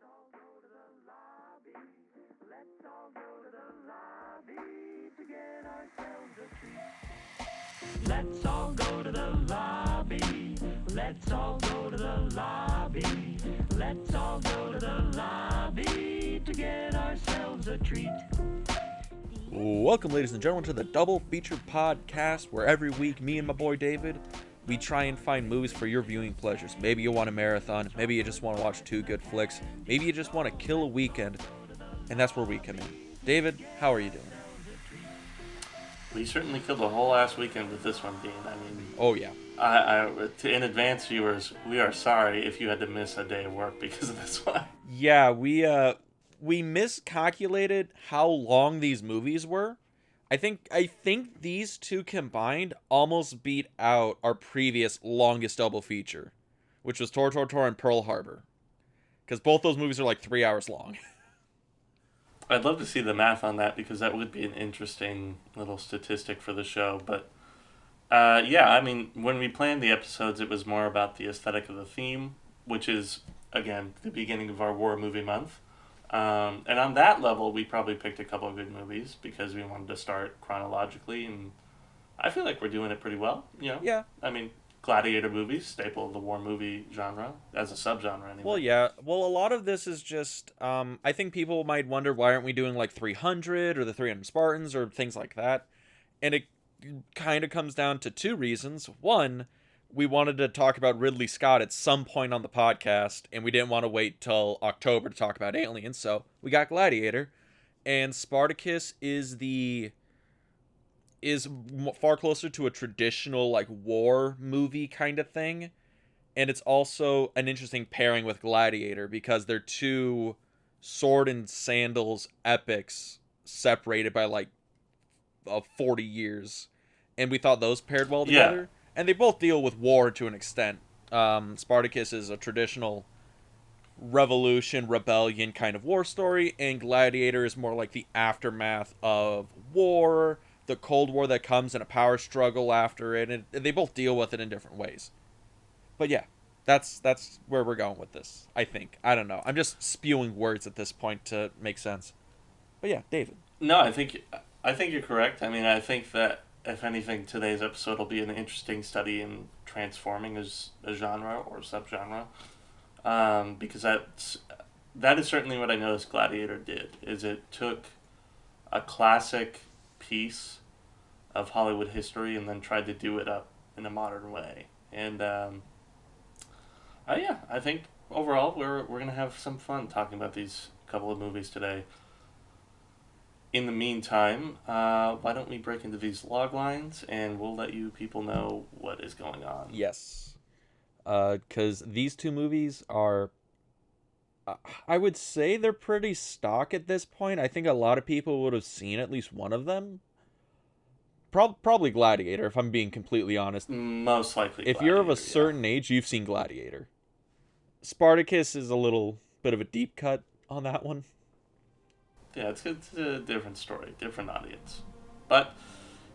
all go to the lobby. Let's all go to the lobby to get ourselves a treat. Let's all go to the lobby. Let's all go to the lobby. Let's all go to the lobby to get ourselves a treat. Welcome, ladies and gentlemen, to the Double Feature Podcast, where every week, me and my boy David, we try and find movies for your viewing pleasures. Maybe you want a marathon, maybe you just want to watch two good flicks, maybe you just want to kill a weekend, and that's where we come in. David, how are you doing? We certainly killed a whole ass weekend with this one, Dean. I mean, Oh yeah. in advance, viewers, we are sorry if you had to miss a day of work because of this one. Yeah, we miscalculated how long these movies were. I think these two combined almost beat out our previous longest double feature, which was Tor Tor Tor and Pearl Harbor. Because both those movies are like 3 hours long. I'd love to see the math on that because that would be an interesting little statistic for the show. But yeah, I mean, when we planned the episodes, it was more about the aesthetic of the theme, which is, again, the beginning of our war movie month. And on that level, we probably picked a couple of good movies because we wanted to start chronologically, and I feel like we're doing it pretty well, you know? Yeah. I mean, Gladiator movies, staple of the war movie genre, as a subgenre anyway. Well, yeah. Well, a lot of this is just, I think people might wonder why aren't we doing like 300 or the 300 Spartans or things like that. And it kind of comes down to two reasons. One, we wanted to talk about Ridley Scott at some point on the podcast, and we didn't want to wait till October to talk about Aliens, so we got Gladiator. And Spartacus is far closer to a traditional like war movie kind of thing, and it's also an interesting pairing with Gladiator because they're two sword and sandals epics separated by like 40 years, and we thought those paired well together. Yeah. And they both deal with war to an extent. Spartacus is a traditional revolution, rebellion kind of war story, and Gladiator is more like the aftermath of war, the Cold War that comes and a power struggle after it, and they both deal with it in different ways. But yeah, that's where we're going with this, I think. I don't know. I'm just spewing words at this point to make sense. But yeah, David. No, I think you're correct. I mean, I think that, if anything, today's episode will be an interesting study in transforming as a genre or subgenre, because that is certainly what I noticed Gladiator did. Is it took a classic piece of Hollywood history and then tried to do it up in a modern way. And yeah, I think overall we're gonna have some fun talking about these couple of movies today. In the meantime, why don't we break into these log lines and we'll let you people know what is going on. Yes. Because these two movies are, I would say they're pretty stock at this point. I think a lot of people would have seen at least one of them. Probably Gladiator, if I'm being completely honest. Most likely If you're of a certain age, you've seen Gladiator. Spartacus is a little bit of a deep cut on that one. Yeah, it's a different story, different audience. But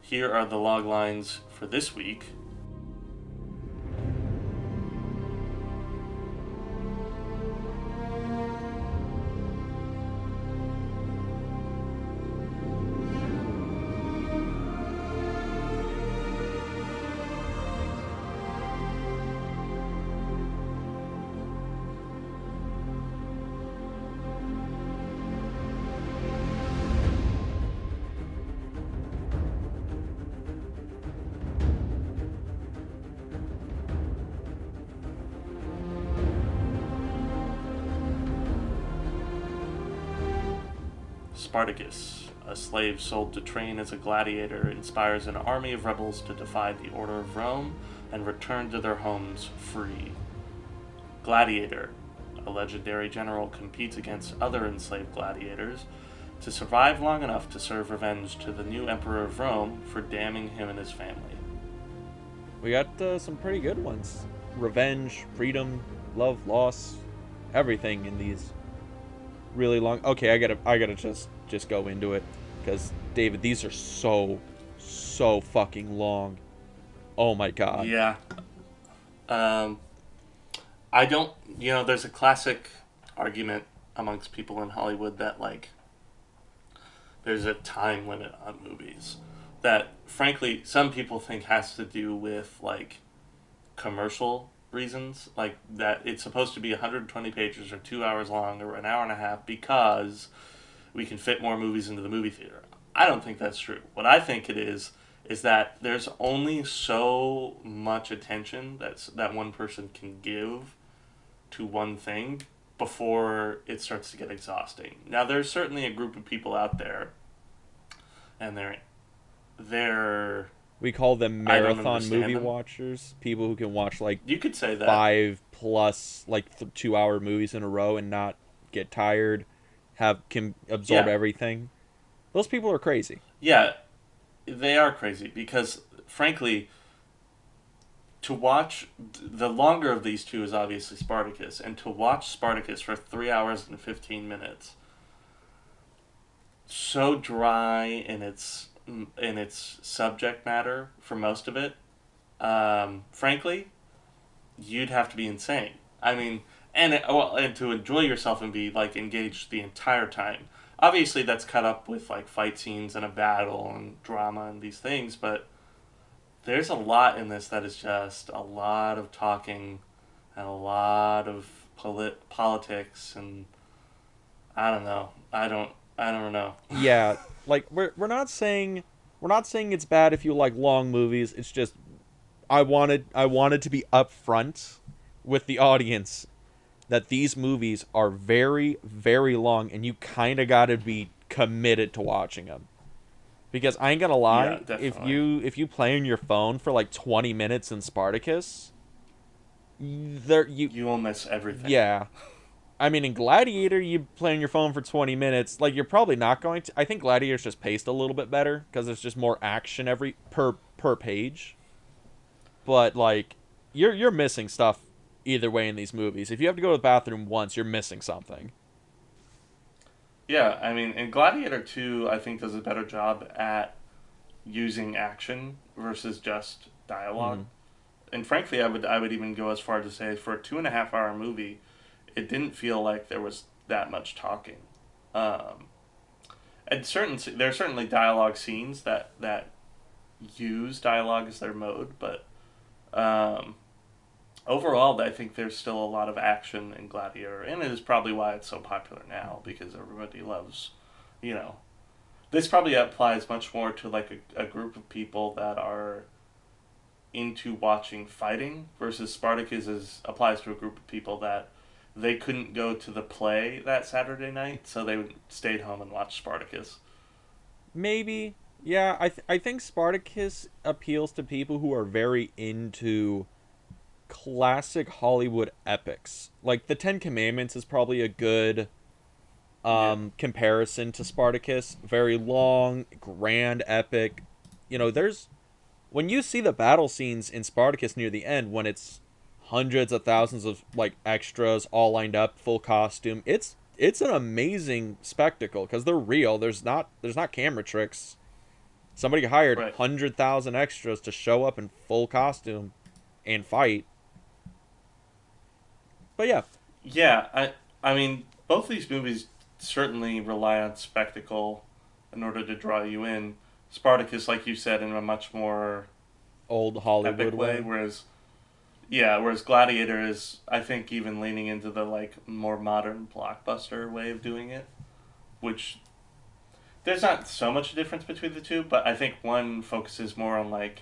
here are the log lines for this week. Spartacus, a slave sold to train as a gladiator, inspires an army of rebels to defy the order of Rome and return to their homes free. Gladiator, a legendary general, competes against other enslaved gladiators to survive long enough to serve revenge to the new emperor of Rome for damning him and his family. We got some pretty good ones. Revenge, freedom, love, loss, everything in these really long. Okay, I gotta just go into it because David, these are so fucking long. Oh my god. Yeah. I don't. There's a classic argument amongst people in Hollywood that like there's a time limit on movies that frankly some people think has to do with like commercial reasons, like that it's supposed to be 120 pages or 2 hours long or an hour and a half because we can fit more movies into the movie theater. I don't think that's true. What I think it is that there's only so much attention that one person can give to one thing before it starts to get exhausting. Now, there's certainly a group of people out there, and they're We call them I don't marathon understand movie them. watchers. People who can watch like You could say that. 5+ like 2 hour movies in a row and not get tired, can absorb Yeah. everything. Those people are crazy. Yeah, they are crazy because, frankly, to watch the longer of these two is obviously Spartacus, and to watch Spartacus for 3 hours and 15 minutes, so dry in its subject matter for most of it. Frankly, you'd have to be insane. I mean, and to enjoy yourself and be like engaged the entire time. Obviously, that's cut up with like fight scenes and a battle and drama and these things, but there's a lot in this that is just a lot of talking and a lot of politics and I don't know. I don't know. Yeah, like we're not saying it's bad if you like long movies. It's just I wanted to be upfront with the audience that these movies are very, very long, and you kind of got to be committed to watching them. Because I ain't gonna lie, Yeah, if definitely. you play on your phone for like 20 minutes in Spartacus, there you You will miss everything. yeah. I mean, in Gladiator, you play on your phone for 20 minutes. Like, you're probably not going to. I think Gladiator's just paced a little bit better because there's just more action every per page. But like, you're missing stuff either way in these movies. If you have to go to the bathroom once, you're missing something. Yeah, I mean, and Gladiator 2, I think, does a better job at using action versus just dialogue. Mm-hmm. And frankly, I would even go as far to say for a 2.5 hour movie, it didn't feel like there was that much talking. Um, and there are certainly dialogue scenes that use dialogue as their mode, but um, overall, I think there's still a lot of action in Gladiator, and it is probably why it's so popular now because everybody loves, you know, this probably applies much more to like a group of people that are into watching fighting versus applies to a group of people that they couldn't go to the play that Saturday night, so they stayed home and watched Spartacus. Maybe. Yeah, I think Spartacus appeals to people who are very into classic Hollywood epics. Like the Ten Commandments is probably a good Yeah, comparison to Spartacus. Very long, grand epic. There's when you see the battle scenes in Spartacus near the end, when it's hundreds of thousands of like extras all lined up, full costume, it's an amazing spectacle because they're real. There's not camera tricks. Somebody hired right. 100,000 extras to show up in full costume and fight. But yeah, Yeah, I mean, both these movies certainly rely on spectacle in order to draw you in. Spartacus, like you said, in a much more old Hollywood epic way, way. whereas Gladiator is, I think, even leaning into the like more modern blockbuster way of doing it, which there's not so much difference between the two, but I think one focuses more on like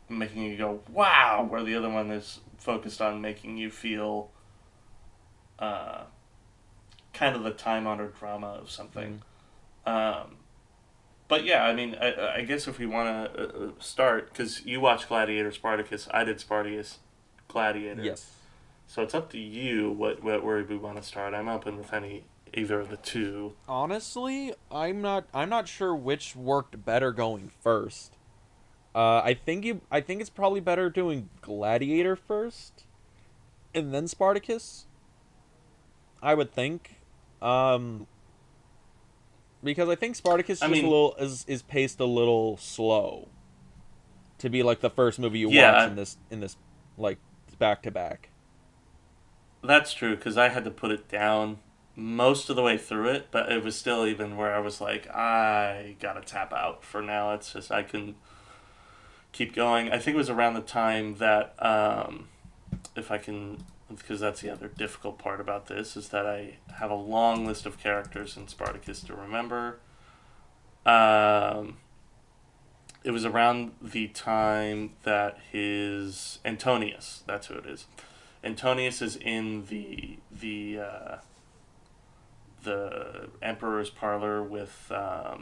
making you go wow, where the other one is focused on making you feel uh, kind of the time honored drama of something. Mm. Um, but yeah, I mean, I guess if we want to start, because you watched Gladiator, Spartacus, I did Spartacus, Gladiator. Yes. So it's up to you where we want to start. I'm open with either of the two. Honestly, I'm not sure which worked better going first. I think it's probably better doing Gladiator first and then Spartacus. I would think. Um because I think Spartacus I just a mean, little is paced a little slow to be like the first movie you watch yeah, in this like back to back. that's true because I had to put it down most of the way through it, but it was still even where I was like, I gotta tap out for now. It's just I couldn't keep going. I think it was around the time that, if I can, because that's the other difficult part about this, is that I have a long list of characters in Spartacus to remember. It was around the time that his Antonius, that's who it is. Antonius is in the Emperor's Parlor with the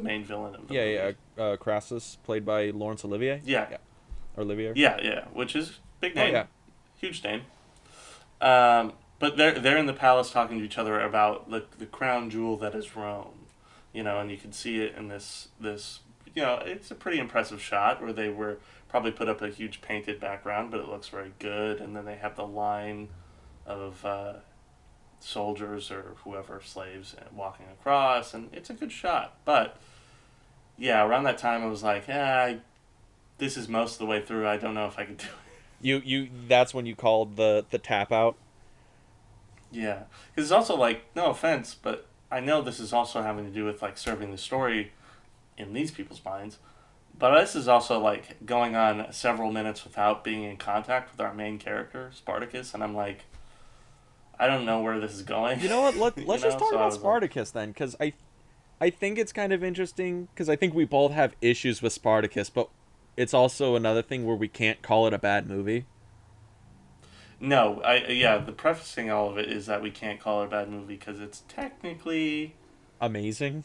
main villain of the movie. Crassus, played by Laurence Olivier. Yeah. Olivier. Yeah, which is big name. Oh yeah, Huge name. But they're in the palace talking to each other about the crown jewel that is Rome. And you can see it in this it's a pretty impressive shot where they were probably put up a huge painted background, but it looks very good. And then they have the line of soldiers or whoever, slaves, walking across, and it's a good shot. But yeah, around that time I was like, this is most of the way through. I don't know if I could do it. You that's when you called the tap out. Yeah, because it's also like, no offense, but I know this is also having to do with like serving the story in these people's minds. But this is also like going on several minutes without being in contact with our main character, Spartacus, and I'm like, I don't know where this is going. You know what? Let's just talk about Spartacus then, because I think it's kind of interesting, because I think we both have issues with Spartacus, but it's also another thing where we can't call it a bad movie. No, the prefacing all of it is that we can't call it a bad movie because it's technically amazing.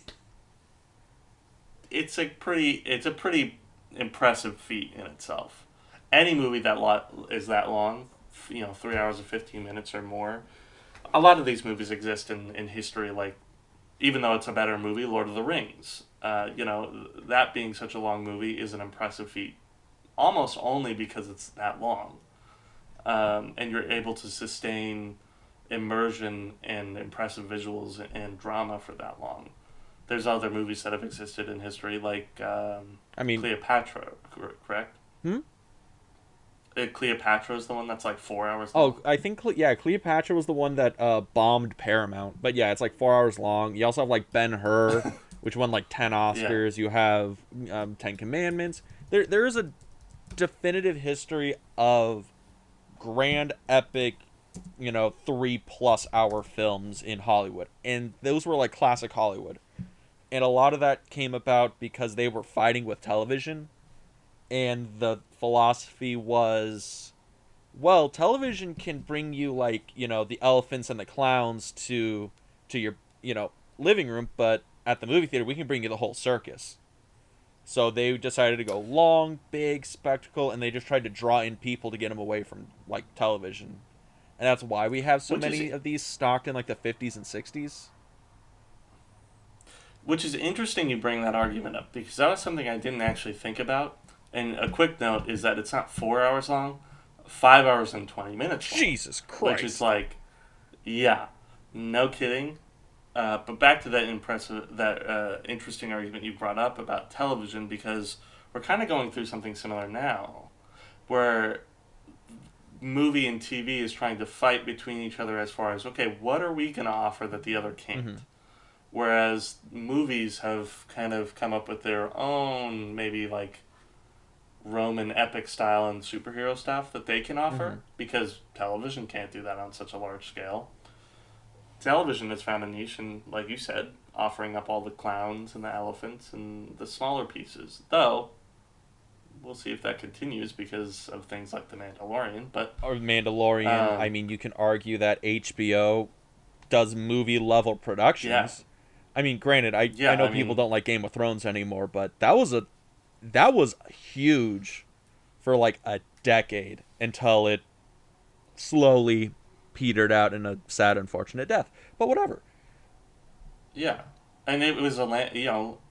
It's a pretty impressive feat in itself. Any movie is that long, 3 hours and 15 minutes or more. A lot of these movies exist in history, like, even though it's a better movie, Lord of the Rings. That being such a long movie is an impressive feat, almost only because it's that long. And you're able to sustain immersion and impressive visuals and drama for that long. There's other movies that have existed in history, like Cleopatra, correct? Cleopatra is the one that's like 4 hours long. Oh, I think Cleopatra was the one that bombed Paramount. But yeah, it's like 4 hours long. You also have like Ben-Hur, which won like 10 Oscars. Yeah. You have 10 Commandments. There is a definitive history of grand epic 3+ hour films in Hollywood, and those were like classic Hollywood, and a lot of that came about because they were fighting with television, and the philosophy was, well, television can bring you like the elephants and the clowns to your living room, but at the movie theater we can bring you the whole circus. So they decided to go long, big spectacle, and they just tried to draw in people to get them away from like television. And that's why we have so many of these stocked in like the 50s and 60s. Which is interesting you bring that argument up, because that was something I didn't actually think about. And a quick note is that it's not 4 hours long, 5 hours and 20 minutes long. Jesus Christ. Which is like, yeah, no kidding. But back to that interesting argument you brought up about television, because we're kind of going through something similar now, where movie and TV is trying to fight between each other as far as, okay, what are we going to offer that the other can't? Mm-hmm. Whereas movies have kind of come up with their own, maybe like Roman epic style and superhero stuff that they can offer, because television can't do that on such a large scale. Television has found a niche, and like you said, offering up all the clowns and the elephants and the smaller pieces. Though, we'll see if that continues because of things like The Mandalorian. Or Mandalorian, I mean, you can argue that HBO does movie-level productions. Yeah. I mean, granted, I know people don't like Game of Thrones anymore, but that was huge for like a decade until it slowly petered out in a sad, unfortunate death. But whatever. Yeah, and it was a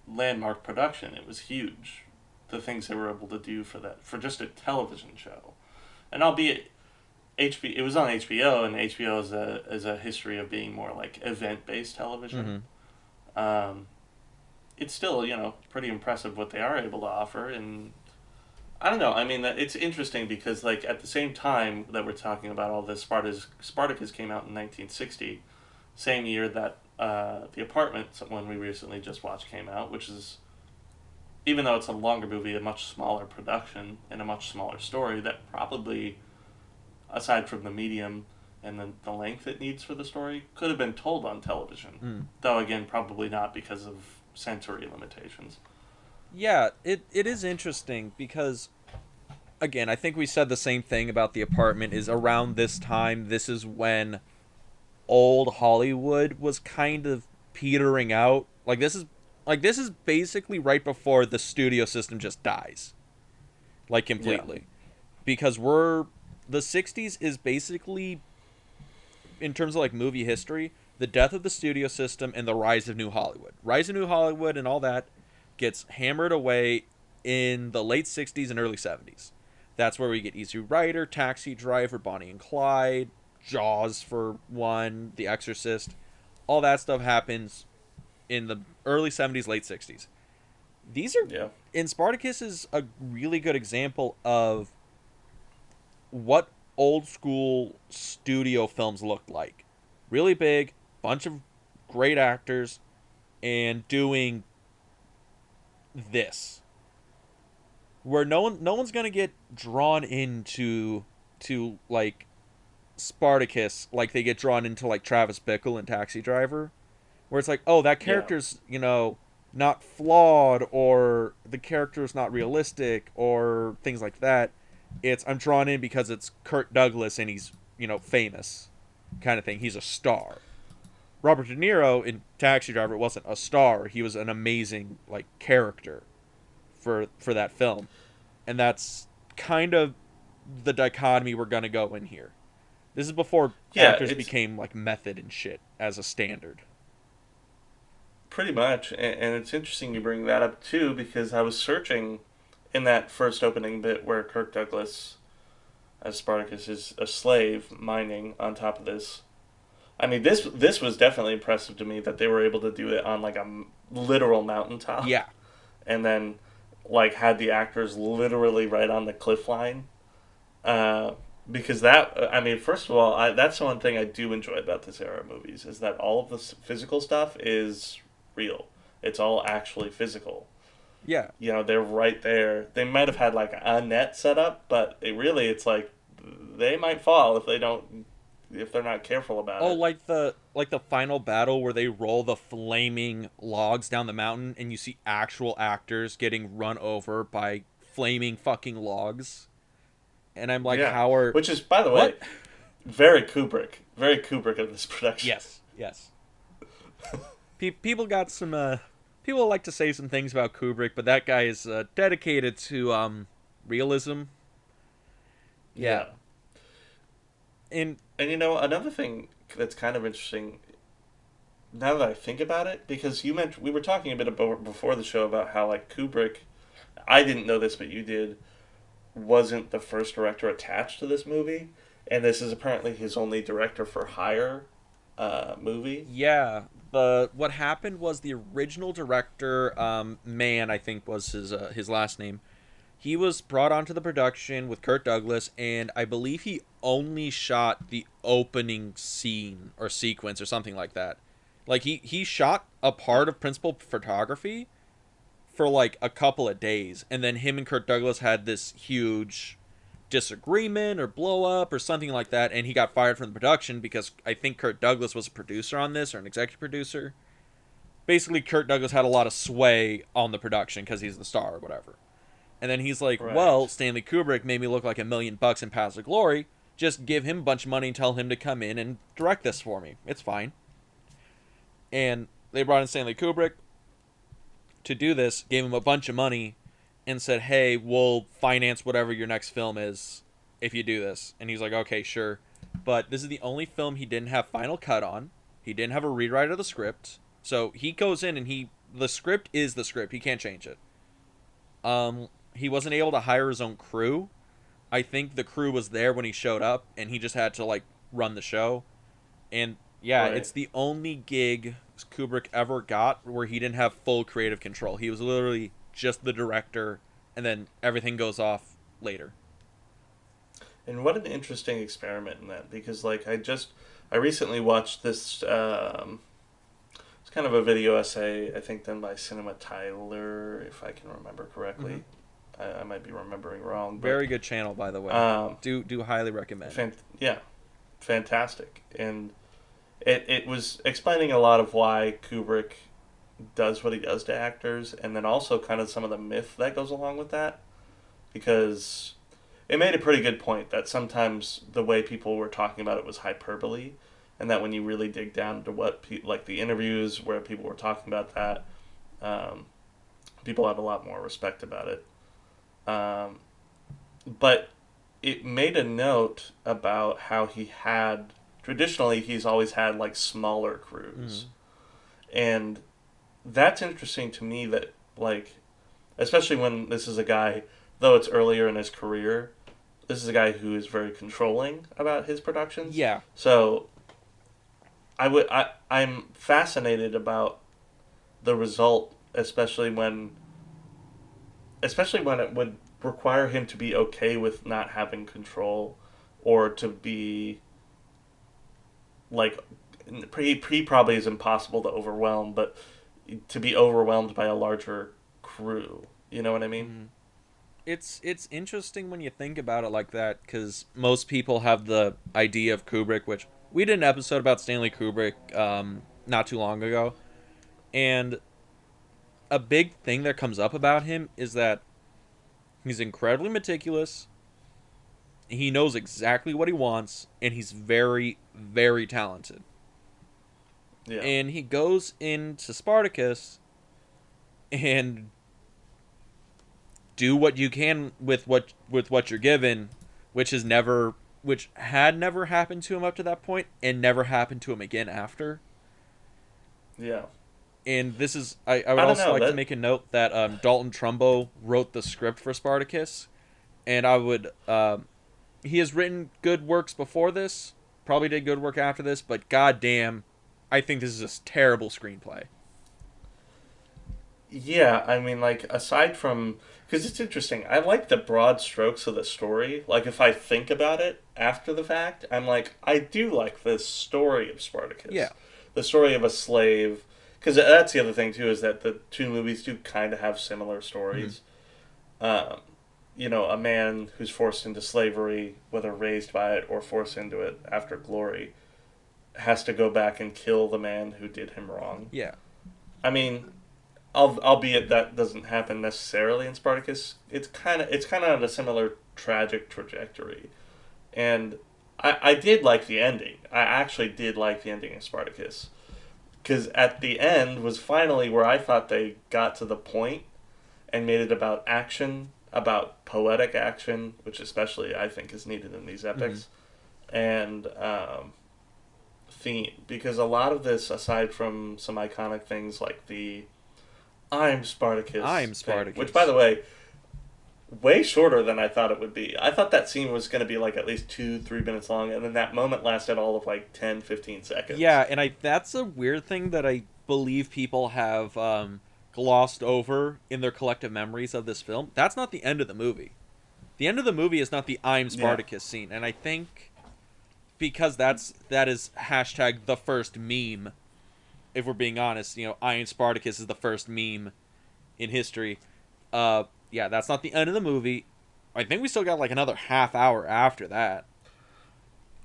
landmark production. It was huge. The things they were able to do for just a television show, and albeit it was on HBO, and HBO is a history of being more like event-based television. It's still pretty impressive what they are able to offer, and I don't know. I mean, it's interesting because, like, at the same time that we're talking about all this, Spartacus came out in 1960, same year that The Apartment, one we recently just watched, came out, which is, even though it's a longer movie, a much smaller production and a much smaller story that probably, aside from the medium and the length it needs for the story, could have been told on television. Though, again, probably not because of sensory limitations. Yeah, it is interesting because, again, I think we said the same thing about The Apartment. Is around this time, this is when old Hollywood was kind of petering out. This is basically right before the studio system just dies, like, completely. Yeah. Because the 60s is basically, in terms of, like, movie history, the death of the studio system and the rise of New Hollywood. Rise of New Hollywood and all that gets hammered away in the late 60s and early 70s. That's where we get Easy Rider, Taxi Driver, Bonnie and Clyde, Jaws for one, The Exorcist. All that stuff happens in the early 70s, late 60s. These are... Yeah. And Spartacus is a really good example of what old school studio films looked like. Really big, bunch of great actors, and doing this, where no one's gonna get drawn into like Spartacus like they get drawn into like Travis Bickle and Taxi Driver, where it's like, oh, that character's not flawed, or the character's not realistic, or things like that. I'm drawn in because it's Kirk Douglas and he's famous, kind of thing. He's a star. Robert De Niro in Taxi Driver wasn't a star. He was an amazing, like, character for that film. And that's kind of the dichotomy we're going to go in here. This is before actors became, like, method and shit as a standard. Pretty much. And it's interesting you bring that up, too, because I was searching in that first opening bit where Kirk Douglas, as Spartacus, is a slave mining on top of this. I mean, this was definitely impressive to me that they were able to do it on, like, a literal mountaintop. Yeah. And then, like, had the actors literally right on the cliff line. Because first of all, that's the one thing I do enjoy about this era of movies, is that all of the physical stuff is real. It's all actually physical. Yeah. They're right there. They might have had, like, a net set up, but it's like, they might fall if they're not careful about it. Oh, like the final battle where they roll the flaming logs down the mountain and you see actual actors getting run over by flaming fucking logs. And I'm like, how are... Which is, by the way, very Kubrick. Very Kubrick of this production. Yes. People got some... people like to say some things about Kubrick, but that guy is dedicated to realism. Yeah. And another thing that's kind of interesting, now that I think about it, because we were talking a bit about before the show about how, like, Kubrick, I didn't know this, but you did, wasn't the first director attached to this movie, and this is apparently his only director for hire movie. Yeah, what happened was the original director, Mann, I think was his last name. He was brought onto the production with Kirk Douglas, and I believe he only shot the opening scene or sequence or something like that. Like, he shot a part of principal photography for, like, a couple of days, and then him and Kirk Douglas had this huge disagreement or blow up or something like that, and he got fired from the production because I think Kirk Douglas was a producer on this, or an executive producer. Basically, Kirk Douglas had a lot of sway on the production because he's the star or whatever. And then he's like, right. Well, Stanley Kubrick made me look like $1 million in Paths of Glory. Just give him a bunch of money and tell him to come in and direct this for me. It's fine. And they brought in Stanley Kubrick to do this, gave him a bunch of money, and said, hey, we'll finance whatever your next film is if you do this. And he's like, okay, sure. But this is the only film he didn't have final cut on. He didn't have a rewrite of the script. So he goes in and the script is the script. He can't change it. He wasn't able to hire his own crew. I think the crew was there when he showed up, and he just had to, like, run the show. And, yeah, right. It's the only gig Kubrick ever got where he didn't have full creative control. He was literally just the director, and then everything goes off later. And what an interesting experiment in that, because like I recently watched this. It's kind of a video essay, I think, done by Cinema Tyler, if I can remember correctly. I might be remembering wrong. But, Very good channel, by the way. Do highly recommend. Yeah, fantastic. And it was explaining a lot of why Kubrick does what he does to actors, and then also kind of some of the myth that goes along with that, because it made a pretty good point that sometimes the way people were talking about it was hyperbole, and that when you really dig down to what like the interviews where people were talking about that, people have a lot more respect about it. But it made a note about how traditionally he's always had like smaller crews, and that's interesting to me, that like, especially when this is a guy, though it's earlier in his career, this is a guy who is very controlling about his productions. Yeah. So I'm fascinated about the result, especially when it would require him to be okay with not having control, or to be like, he probably is impossible to overwhelm, but to be overwhelmed by a larger crew. You know what I mean? It's interesting when you think about it like that, because most people have the idea of Kubrick, which we did an episode about Stanley Kubrick not too long ago, and a big thing that comes up about him is that he's incredibly meticulous, he knows exactly what he wants, and he's very, very talented. Yeah. And he goes into Spartacus and do what you can with what you're given, which had never happened to him up to that point, and never happened to him again after. Yeah. And this is I would also like to make a note that Dalton Trumbo wrote the script for Spartacus, and he has written good works before this, probably did good work after this, but goddamn, I think this is a terrible screenplay. Yeah, I mean, like, aside from... Because it's interesting. I like the broad strokes of the story. Like, if I think about it after the fact, I'm like, I do like this story of Spartacus. Yeah. The story of a slave. Because that's the other thing, too, is that the two movies do kind of have similar stories. You know, a man who's forced into slavery, whether raised by it or forced into it after glory, has to go back and kill the man who did him wrong. Yeah. I mean... albeit that doesn't happen necessarily in Spartacus, it's kind of on a similar tragic trajectory, and I did like the ending. I actually did like the ending of Spartacus, because at the end was finally where I thought they got to the point and made it about action, about poetic action, which especially I think is needed in these epics, and theme, because a lot of this, aside from some iconic things like the I'm Spartacus thing, which, by the way shorter than I thought it would be. I thought that scene was going to be like at least 2-3 minutes long, and then that moment lasted all of like 10-15 seconds. Yeah, and that's a weird thing that I believe people have glossed over in their collective memories of this film. That's not the end of the movie. The end of the movie is not the I'm Spartacus scene, and I think because that is hashtag the first meme. If we're being honest, you know, Iron Spartacus is the first meme in history. Yeah, that's not the end of the movie. I think we still got like another half hour after that.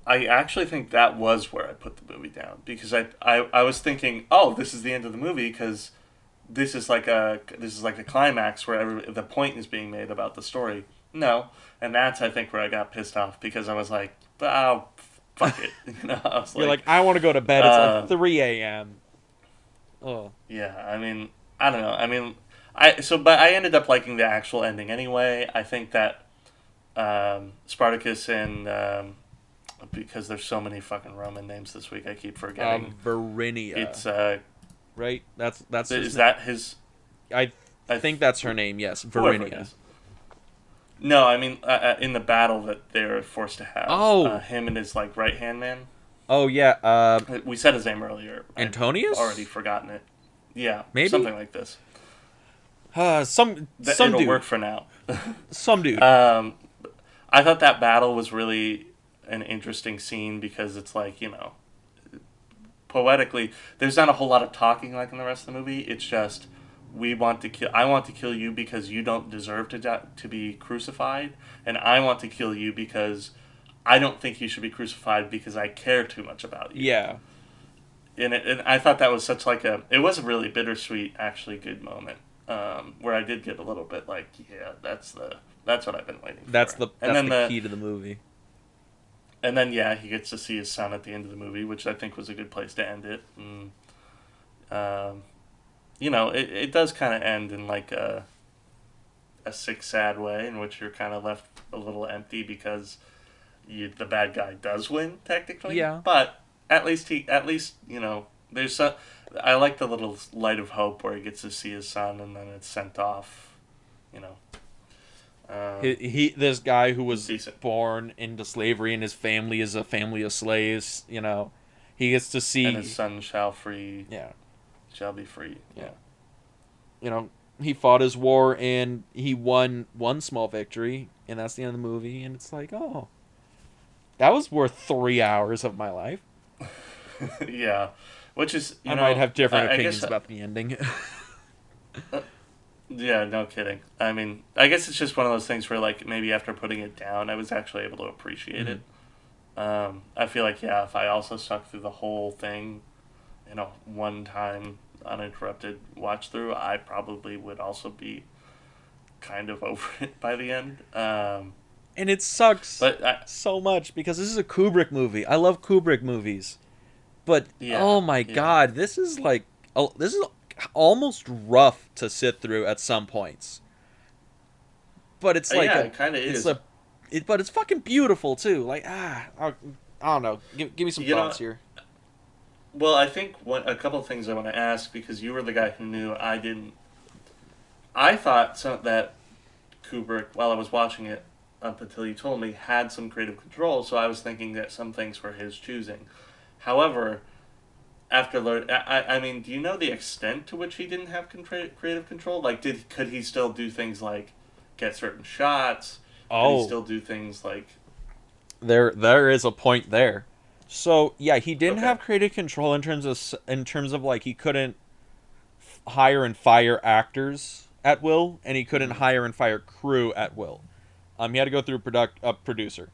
I actually think that was where I put the movie down, because I was thinking, oh, this is the end of the movie, because this is like a climax where the point is being made about the story. No, and that's, I think, where I got pissed off, because I was like, oh, fuck it. You know, You're like, I want to go to bed. It's like 3 a.m. Oh. Yeah, I mean, I don't know. I mean, but I ended up liking the actual ending anyway. I think that Spartacus and because there's so many fucking Roman names this week, I keep forgetting. Varinia. It's right. That's is that his? I think that's her name. Yes, Varinia. No, I mean in the battle that they're forced to have. Oh, him and his like right hand man. Oh, yeah. We said his name earlier. Antonius? I've already forgotten it. Yeah, maybe? Something like this. Some it'll dude. work for now. Some dude. I thought that battle was really an interesting scene because it's like, poetically, there's not a whole lot of talking like in the rest of the movie. It's just I want to kill you because you don't deserve to be crucified, and I want to kill you because I don't think you should be crucified because I care too much about you. Yeah. And I thought that was it was a really bittersweet, actually good moment, where I did get a little bit like, yeah, that's what I've been waiting for. That's the key to the movie. And then, yeah, he gets to see his son at the end of the movie, which I think was a good place to end it. And, it does kind of end in like a sick, sad way in which you're kind of left a little empty because the bad guy does win, technically. Yeah. But at least, there's I like the little light of hope where he gets to see his son and then it's sent off, This guy who was decent. born into slavery and his family is a family of slaves, he gets to see, and his son shall be free. Yeah. He fought his war and he won one small victory, and that's the end of the movie. And it's like, oh, that was worth 3 hours of my life. Yeah, which is I might have different opinions about the ending. Yeah, no kidding. I mean, I guess it's just one of those things where, like, maybe after putting it down, I was actually able to appreciate it. I feel like, yeah, if I also stuck through the whole thing, one time uninterrupted watch through, I probably would also be kind of over it by the end. And it sucks so much because this is a Kubrick movie. I love Kubrick movies. But, oh my God, this is almost rough to sit through at some points. But it's like it kind of is. But it's fucking beautiful too. Like I don't know. Give me some thoughts here. Well, I think a couple of things I want to ask because you were the guy who knew. I didn't. I thought that Kubrick, while I was watching it, up until you told me, had some creative control. So I was thinking that some things were his choosing. However, I mean, do you know the extent to which he didn't have creative control? Like, could he still do things like get certain shots? Could he still do things like... There is a point there. So, yeah, he didn't have creative control in terms of like, he couldn't hire and fire actors at will, and he couldn't hire and fire crew at will. He had to go through a producer.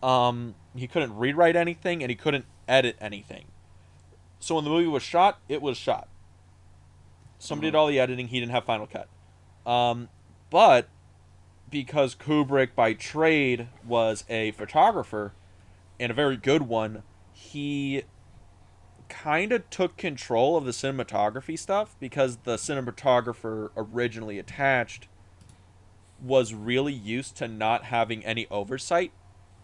He couldn't rewrite anything, and he couldn't edit anything. So when the movie was shot, it was shot. Somebody did all the editing. He didn't have final cut. But because Kubrick by trade was a photographer, and a very good one, he kind of took control of the cinematography stuff because the cinematographer originally attached was really used to not having any oversight.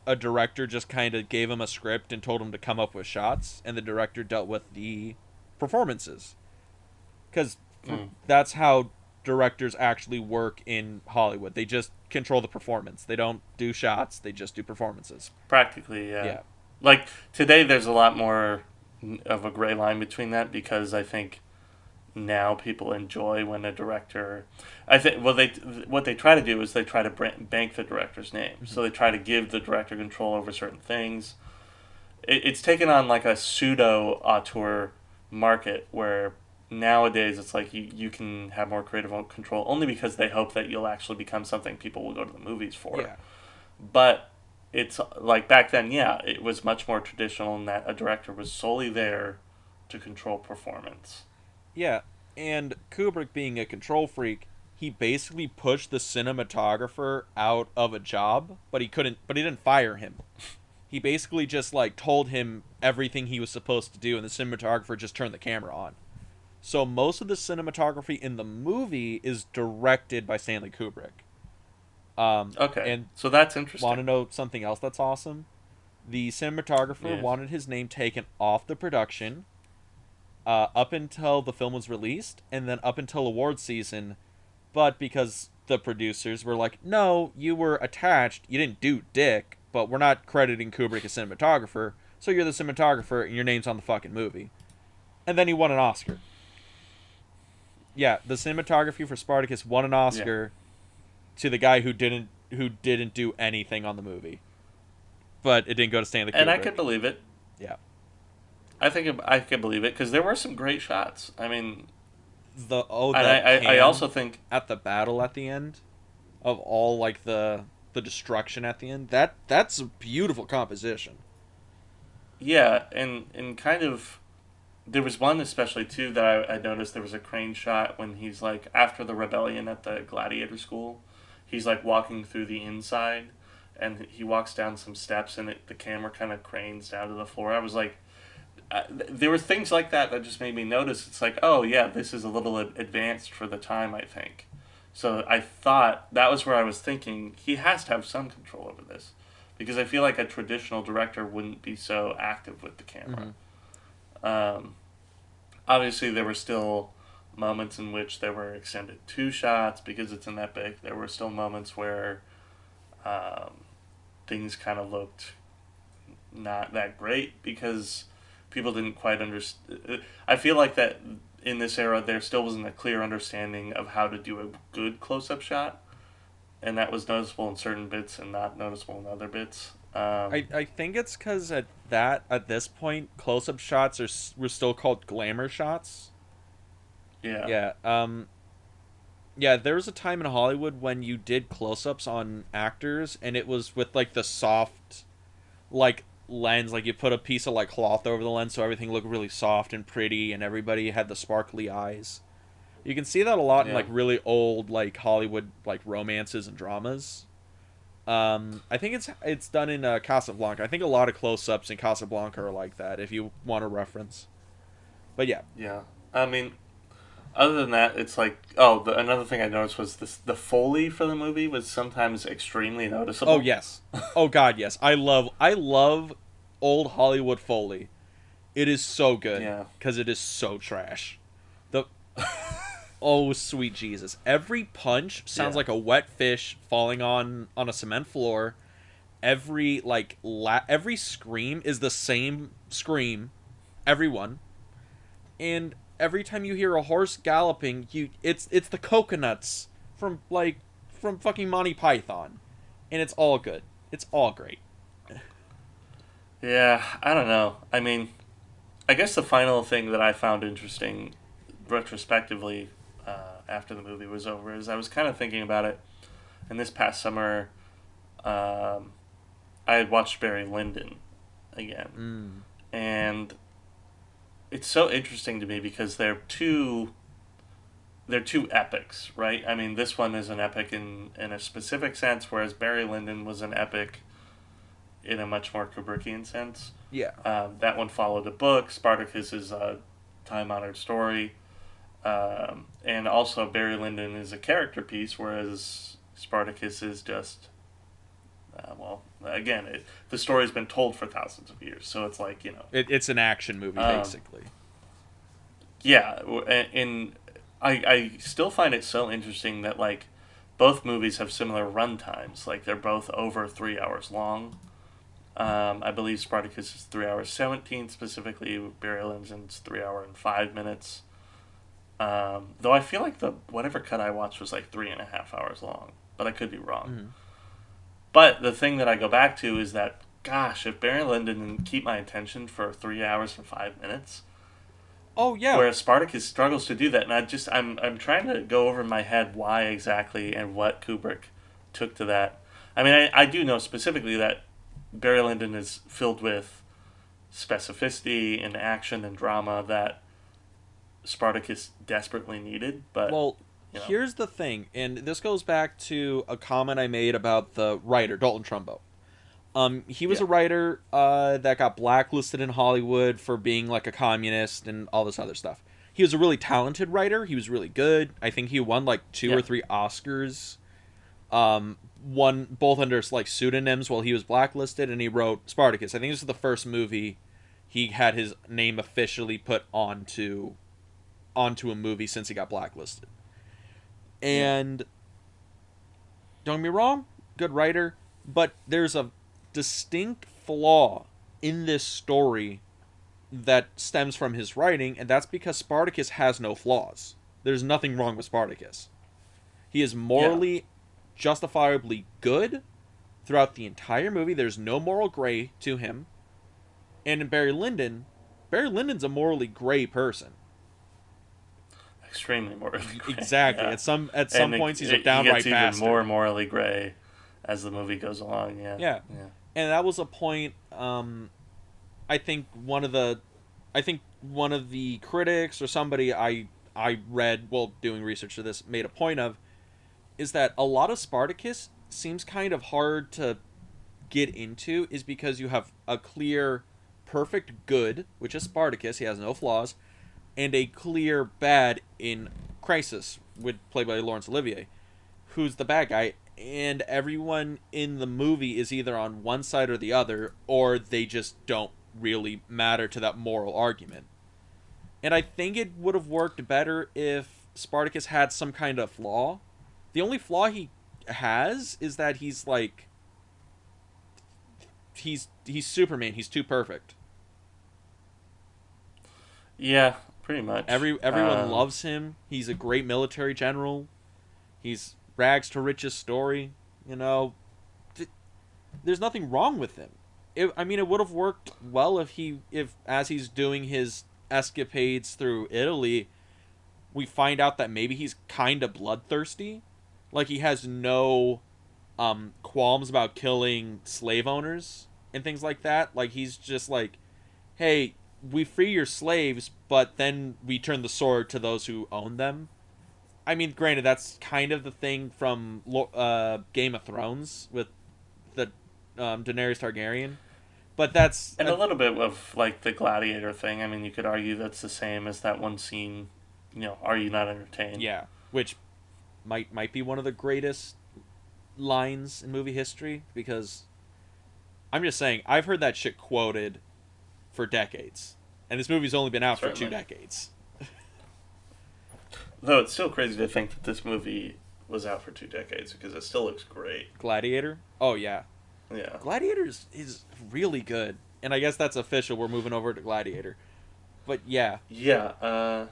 A director just kind of gave him a script and told him to come up with shots, and the director dealt with the performances. Because that's how directors actually work in Hollywood. They just control the performance. They don't do shots, they just do performances. Practically, yeah. Like, today there's a lot more of a gray line between that because I think now people enjoy when a director... what they try to do is they try to bank the director's name. Mm-hmm. So they try to give the director control over certain things. It's taken on like a pseudo-auteur market where nowadays it's like you can have more creative control only because they hope that you'll actually become something people will go to the movies for. Yeah. But it's like back then, it was much more traditional in that a director was solely there to control performance. Yeah, and Kubrick being a control freak, he basically pushed the cinematographer out of a job, but he didn't fire him. He basically just like told him everything he was supposed to do, and the cinematographer just turned the camera on. So most of the cinematography in the movie is directed by Stanley Kubrick. And so that's interesting. Want to know something else that's awesome? The cinematographer wanted his name taken off the production up until the film was released, and then up until awards season. But because the producers were like, no, you were attached, you didn't do dick, but we're not crediting Kubrick as cinematographer, so you're the cinematographer and your name's on the fucking movie. And then he won an Oscar. Yeah, the cinematography for Spartacus won an Oscar to the guy who didn't who didn't do anything on the movie, but it didn't go to Stanley Kubrick. And I could believe it. Yeah, I could believe it because there were some great shots. I mean, and I also think at the battle at the end of all like the destruction at the end, that's a beautiful composition. yeah, and kind of there was one especially too that I noticed there was a crane shot when he's like after the rebellion at the Gladiator school, he's like walking through the inside, and he walks down some steps and the camera kind of cranes down to the floor. I was like, there were things like that that just made me notice. It's like, oh yeah, this is a little advanced for the time, I think. So I thought that was where I was thinking he has to have some control over this, because I feel like a traditional director wouldn't be so active with the camera. Obviously, there were still moments in which there were extended two shots because it's an epic. There were still moments where things kind of looked not that great because people didn't quite understand. I feel like that in this era, there still wasn't a clear understanding of how to do a good close-up shot, and that was noticeable in certain bits and not noticeable in other bits. I think it's because at this point, close-up shots were still called glamour shots. Yeah. Yeah. There was a time in Hollywood when you did close-ups on actors, and it was with like the soft, like lens, like you put a piece of like cloth over the lens so everything looked really soft and pretty, and everybody had the sparkly eyes. You can see that a lot in like really old like Hollywood like romances and dramas. I think it's done in Casablanca. I think a lot of close-ups in Casablanca are like that, if you want a reference. But yeah. Yeah. I mean, other than that, it's like, another thing I noticed was the Foley for the movie was sometimes extremely noticeable. Oh yes. Oh god, yes. I love old Hollywood Foley. It is so good. Yeah. Because it is so trash. Oh, sweet Jesus. Every punch sounds like a wet fish falling on a cement floor. Every every scream is the same scream. Everyone. And every time you hear a horse galloping, it's the coconuts from fucking Monty Python. And it's all good. It's all great. Yeah, I don't know. I mean, I guess the final thing that I found interesting retrospectively after the movie was over is I was kind of thinking about it. And this past summer, I had watched Barry Lyndon again. And it's so interesting to me because they're two epics, right? I mean, this one is an epic in a specific sense, whereas Barry Lyndon was an epic in a much more Kubrickian sense. Yeah. That one followed a book. Spartacus is a time-honored story. And also Barry Lyndon is a character piece, whereas Spartacus is just, the story's been told for thousands of years, so it's like, It's an action movie, basically. Yeah, and I still find it so interesting that, like, both movies have similar run times. Like, they're both over 3 hours long. I believe Spartacus is 3 hours 17 specifically. Barry Lyndon's 3 hour and 5 minutes. Though I feel like whatever cut I watched was like 3.5 hours long, but I could be wrong. Mm-hmm. But the thing that I go back to is that, gosh, if Barry Lyndon didn't keep my attention for 3 hours and 5 minutes, oh yeah, whereas Spartacus struggles to do that, and I'm trying to go over in my head why exactly and what Kubrick took to that. I mean, I do know specifically that Barry Lyndon is filled with specificity and action and drama that Spartacus desperately needed, but here's the thing, and this goes back to a comment I made about the writer Dalton Trumbo. He was a writer that got blacklisted in Hollywood for being like a communist and all this other stuff. He was a really talented writer. He was really good. I think he won like 2 or 3 Oscars. Won both under like pseudonyms while he was blacklisted, and he wrote Spartacus. I think this is the first movie he had his name officially put onto a movie since he got blacklisted. And don't get me wrong, good writer, but there's a distinct flaw in this story that stems from his writing, and that's because Spartacus has no flaws. There's nothing wrong with Spartacus. He is morally justifiably good throughout the entire movie. There's no moral gray to him. And in Barry Lyndon's a morally gray person. Extremely morally gray. Exactly. Yeah. At some points, he's a downright he gets bastard. even more morally gray as the movie goes along. Yeah. Yeah. And that was a point. I think one of the critics or somebody I read while doing research for this made a point of is that a lot of Spartacus seems kind of hard to get into is because you have a clear perfect good, which is Spartacus, he has no flaws, and a clear bad in Crisis, played by Laurence Olivier, who's the bad guy, and everyone in the movie is either on one side or the other, or they just don't really matter to that moral argument. And I think it would have worked better if Spartacus had some kind of flaw. The only flaw he has is that he's like he's Superman. He's too perfect. Yeah, pretty much. Everyone loves him. He's a great military general. He's rags to riches story. You know, there's nothing wrong with him. It would have worked well if as he's doing his escapades through Italy, we find out that maybe he's kind of bloodthirsty. Like, he has no qualms about killing slave owners and things like that. Like, he's just like, hey, we free your slaves, but then we turn the sword to those who own them. I mean, granted, that's kind of the thing from Game of Thrones with the Daenerys Targaryen. But that's... And a little bit of, like, the Gladiator thing. I mean, you could argue that's the same as that one scene, Are You Not Entertained? Yeah, which might be one of the greatest lines in movie history, because I'm just saying, I've heard that shit quoted for decades. And this movie's only been out for 2 decades. Though it's still crazy to think that this movie was out for 2 decades, because it still looks great. Gladiator? Oh, yeah. Yeah. Gladiator is really good. And I guess that's official. We're moving over to Gladiator. But yeah. Yeah. I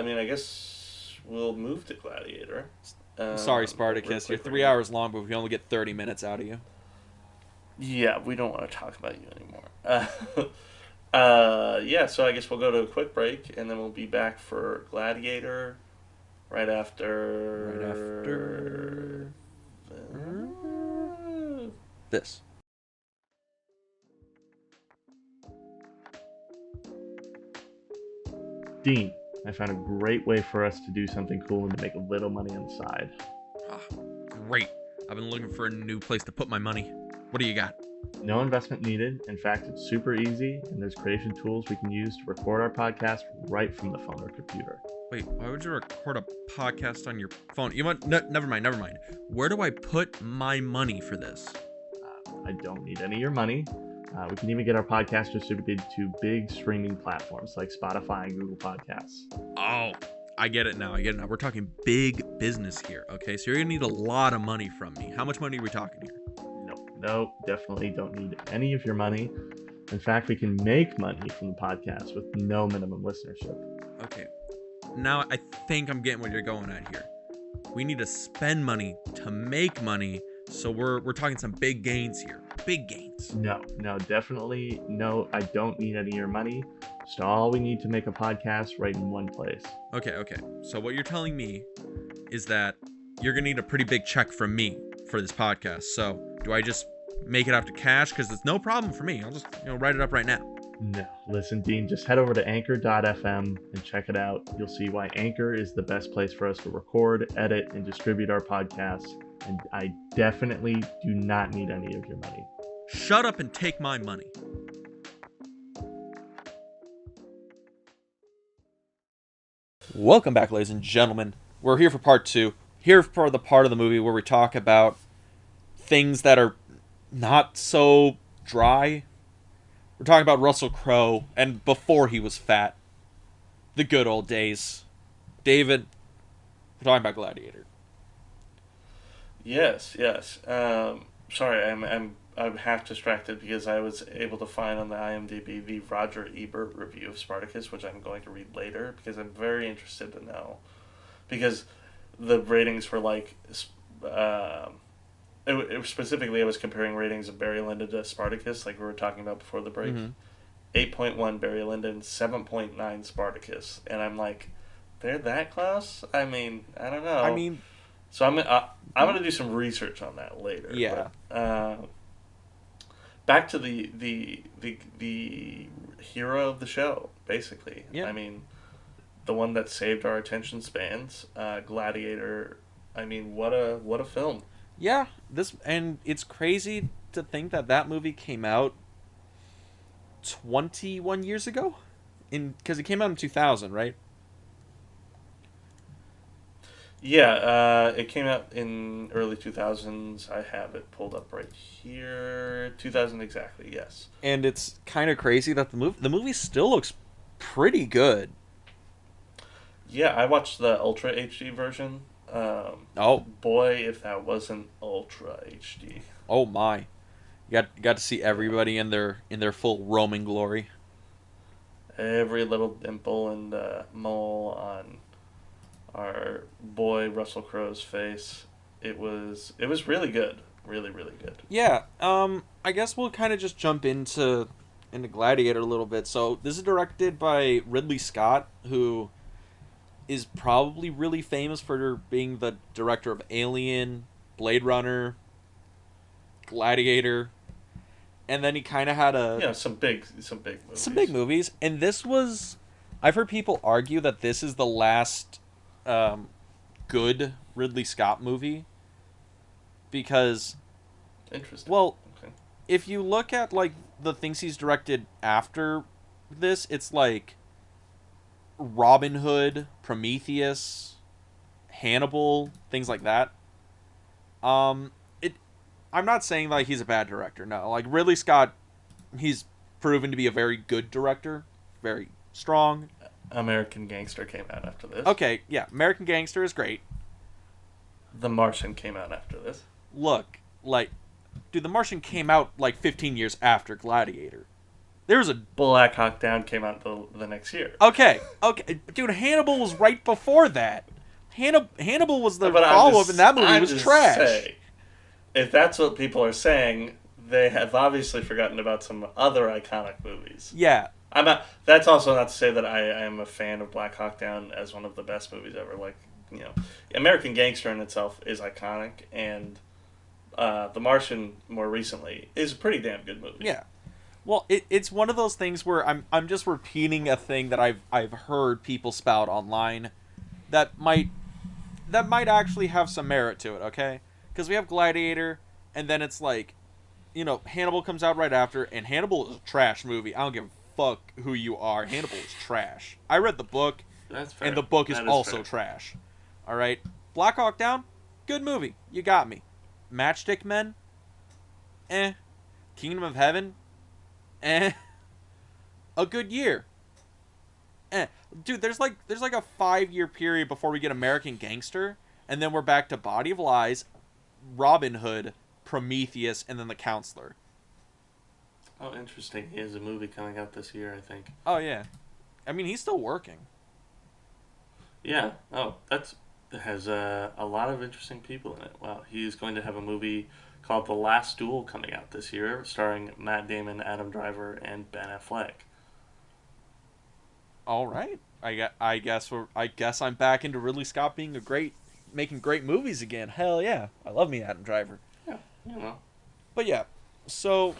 mean, I guess we'll move to Gladiator. Sorry, Spartacus. You're 3 hours long, but we only get 30 minutes out of you. Yeah, we don't want to talk about you anymore. So I guess we'll go to a quick break, and then we'll be back for Gladiator right after this. Dean, I found a great way for us to do something cool and to make a little money on the side. Great. I've been looking for a new place to put my money. What do you got? No investment needed. In fact, it's super easy, and there's creation tools we can use to record our podcast right from the phone or computer. Wait, why would you record a podcast on your phone? You want? No, never mind. Where do I put my money for this? I don't need any of your money. We can even get our podcast distributed to big streaming platforms like Spotify and Google Podcasts. Oh, I get it now. We're talking big business here, okay? So you're going to need a lot of money from me. How much money are we talking here? No, definitely don't need any of your money. In fact, we can make money from the podcast with no minimum listenership. Okay. Now I think I'm getting what you're going at here. We need to spend money to make money, so we're talking some big gains here. Big gains. No, definitely no. I don't need any of your money. Just all we need to make a podcast right in one place. Okay. So what you're telling me is that you're going to need a pretty big check from me for this podcast. So do I just make it out to cash? Because it's no problem for me. I'll just write it up right now. No, listen, Dean, just head over to anchor.fm and check it out. You'll see why Anchor is the best place for us to record, edit, and distribute our podcasts. And I definitely do not need any of your money. Shut up and take my money. Welcome back, ladies and gentlemen. We're here for part 2. Here for the part of the movie where we talk about things that are not so dry. We're talking about Russell Crowe and before he was fat. The good old days. David, we're talking about Gladiator. Yes. Sorry, I'm half distracted because I was able to find on the IMDb the Roger Ebert review of Spartacus, which I'm going to read later because I'm very interested to know. Because the ratings were like specifically, I was comparing ratings of Barry Lyndon to Spartacus, like we were talking about before the break. 8.1 Barry Lyndon, 7.9 Spartacus, and I'm like, they're that close? I mean, I don't know. I mean, so I'm gonna do some research on that later. yeah. But, back to the hero of the show, basically. Yeah. I mean, the one that saved our attention spans, Gladiator. I mean, what a film. Yeah, and it's crazy to think that movie came out 21 years ago, because it came out in 2000, right? Yeah, it came out in early 2000s. I have it pulled up right here. 2000 exactly, yes. And it's kind of crazy that the movie still looks pretty good. Yeah, I watched the Ultra HD version. Oh boy, if that wasn't Ultra HD. Oh my! You got to see everybody in their full Roman glory. Every little dimple and mole on our boy Russell Crowe's face. It was really good, really good. Yeah. I guess we'll kind of just jump into Gladiator a little bit. So this is directed by Ridley Scott, who is probably really famous for being the director of Alien, Blade Runner, Gladiator, and then he kind of had some big movies. Some big movies, and this was, I've heard people argue that this is the last good Ridley Scott movie, because interesting. Well, okay. If you look at like the things he's directed after this, it's like Robin Hood, Prometheus, Hannibal, things like that. I'm not saying like he's a bad director. No, like Ridley Scott, he's proven to be a very good director, very strong. American Gangster came out after this. Okay, yeah, American Gangster is great. The Martian came out after this. Look, like, dude, The Martian came out like 15 years after Gladiator. There's a Black Hawk Down came out the next year. Okay, dude, Hannibal was right before that. Hannibal was the follow-up, and that movie was trash. Say, if that's what people are saying, they have obviously forgotten about some other iconic movies. Yeah. That's also not to say that I am a fan of Black Hawk Down as one of the best movies ever. Like, American Gangster in itself is iconic, and The Martian more recently is a pretty damn good movie. Yeah. Well, it's one of those things where I'm just repeating a thing that I've heard people spout online that might actually have some merit to it, okay? Because we have Gladiator, and then it's like, Hannibal comes out right after, and Hannibal is a trash movie. I don't give a fuck who you are. Hannibal is trash. I read the book, That's fair. and the book is also fair. trash. All right? Black Hawk Down, good movie. You got me. Matchstick Men, Kingdom of Heaven, A good year. Dude, there's like a 5-year period before we get American Gangster, and then we're back to Body of Lies, Robin Hood, Prometheus, and then The Counselor. Oh, interesting. He has a movie coming out this year, I think. Oh, yeah. I mean, he's still working. Yeah. Oh, that has a lot of interesting people in it. Wow. He's going to have a movie called The Last Duel coming out this year, starring Matt Damon, Adam Driver, and Ben Affleck. All right. I guess I'm back into Ridley Scott making great movies again. Hell yeah. I love me Adam Driver. Yeah, But yeah. So,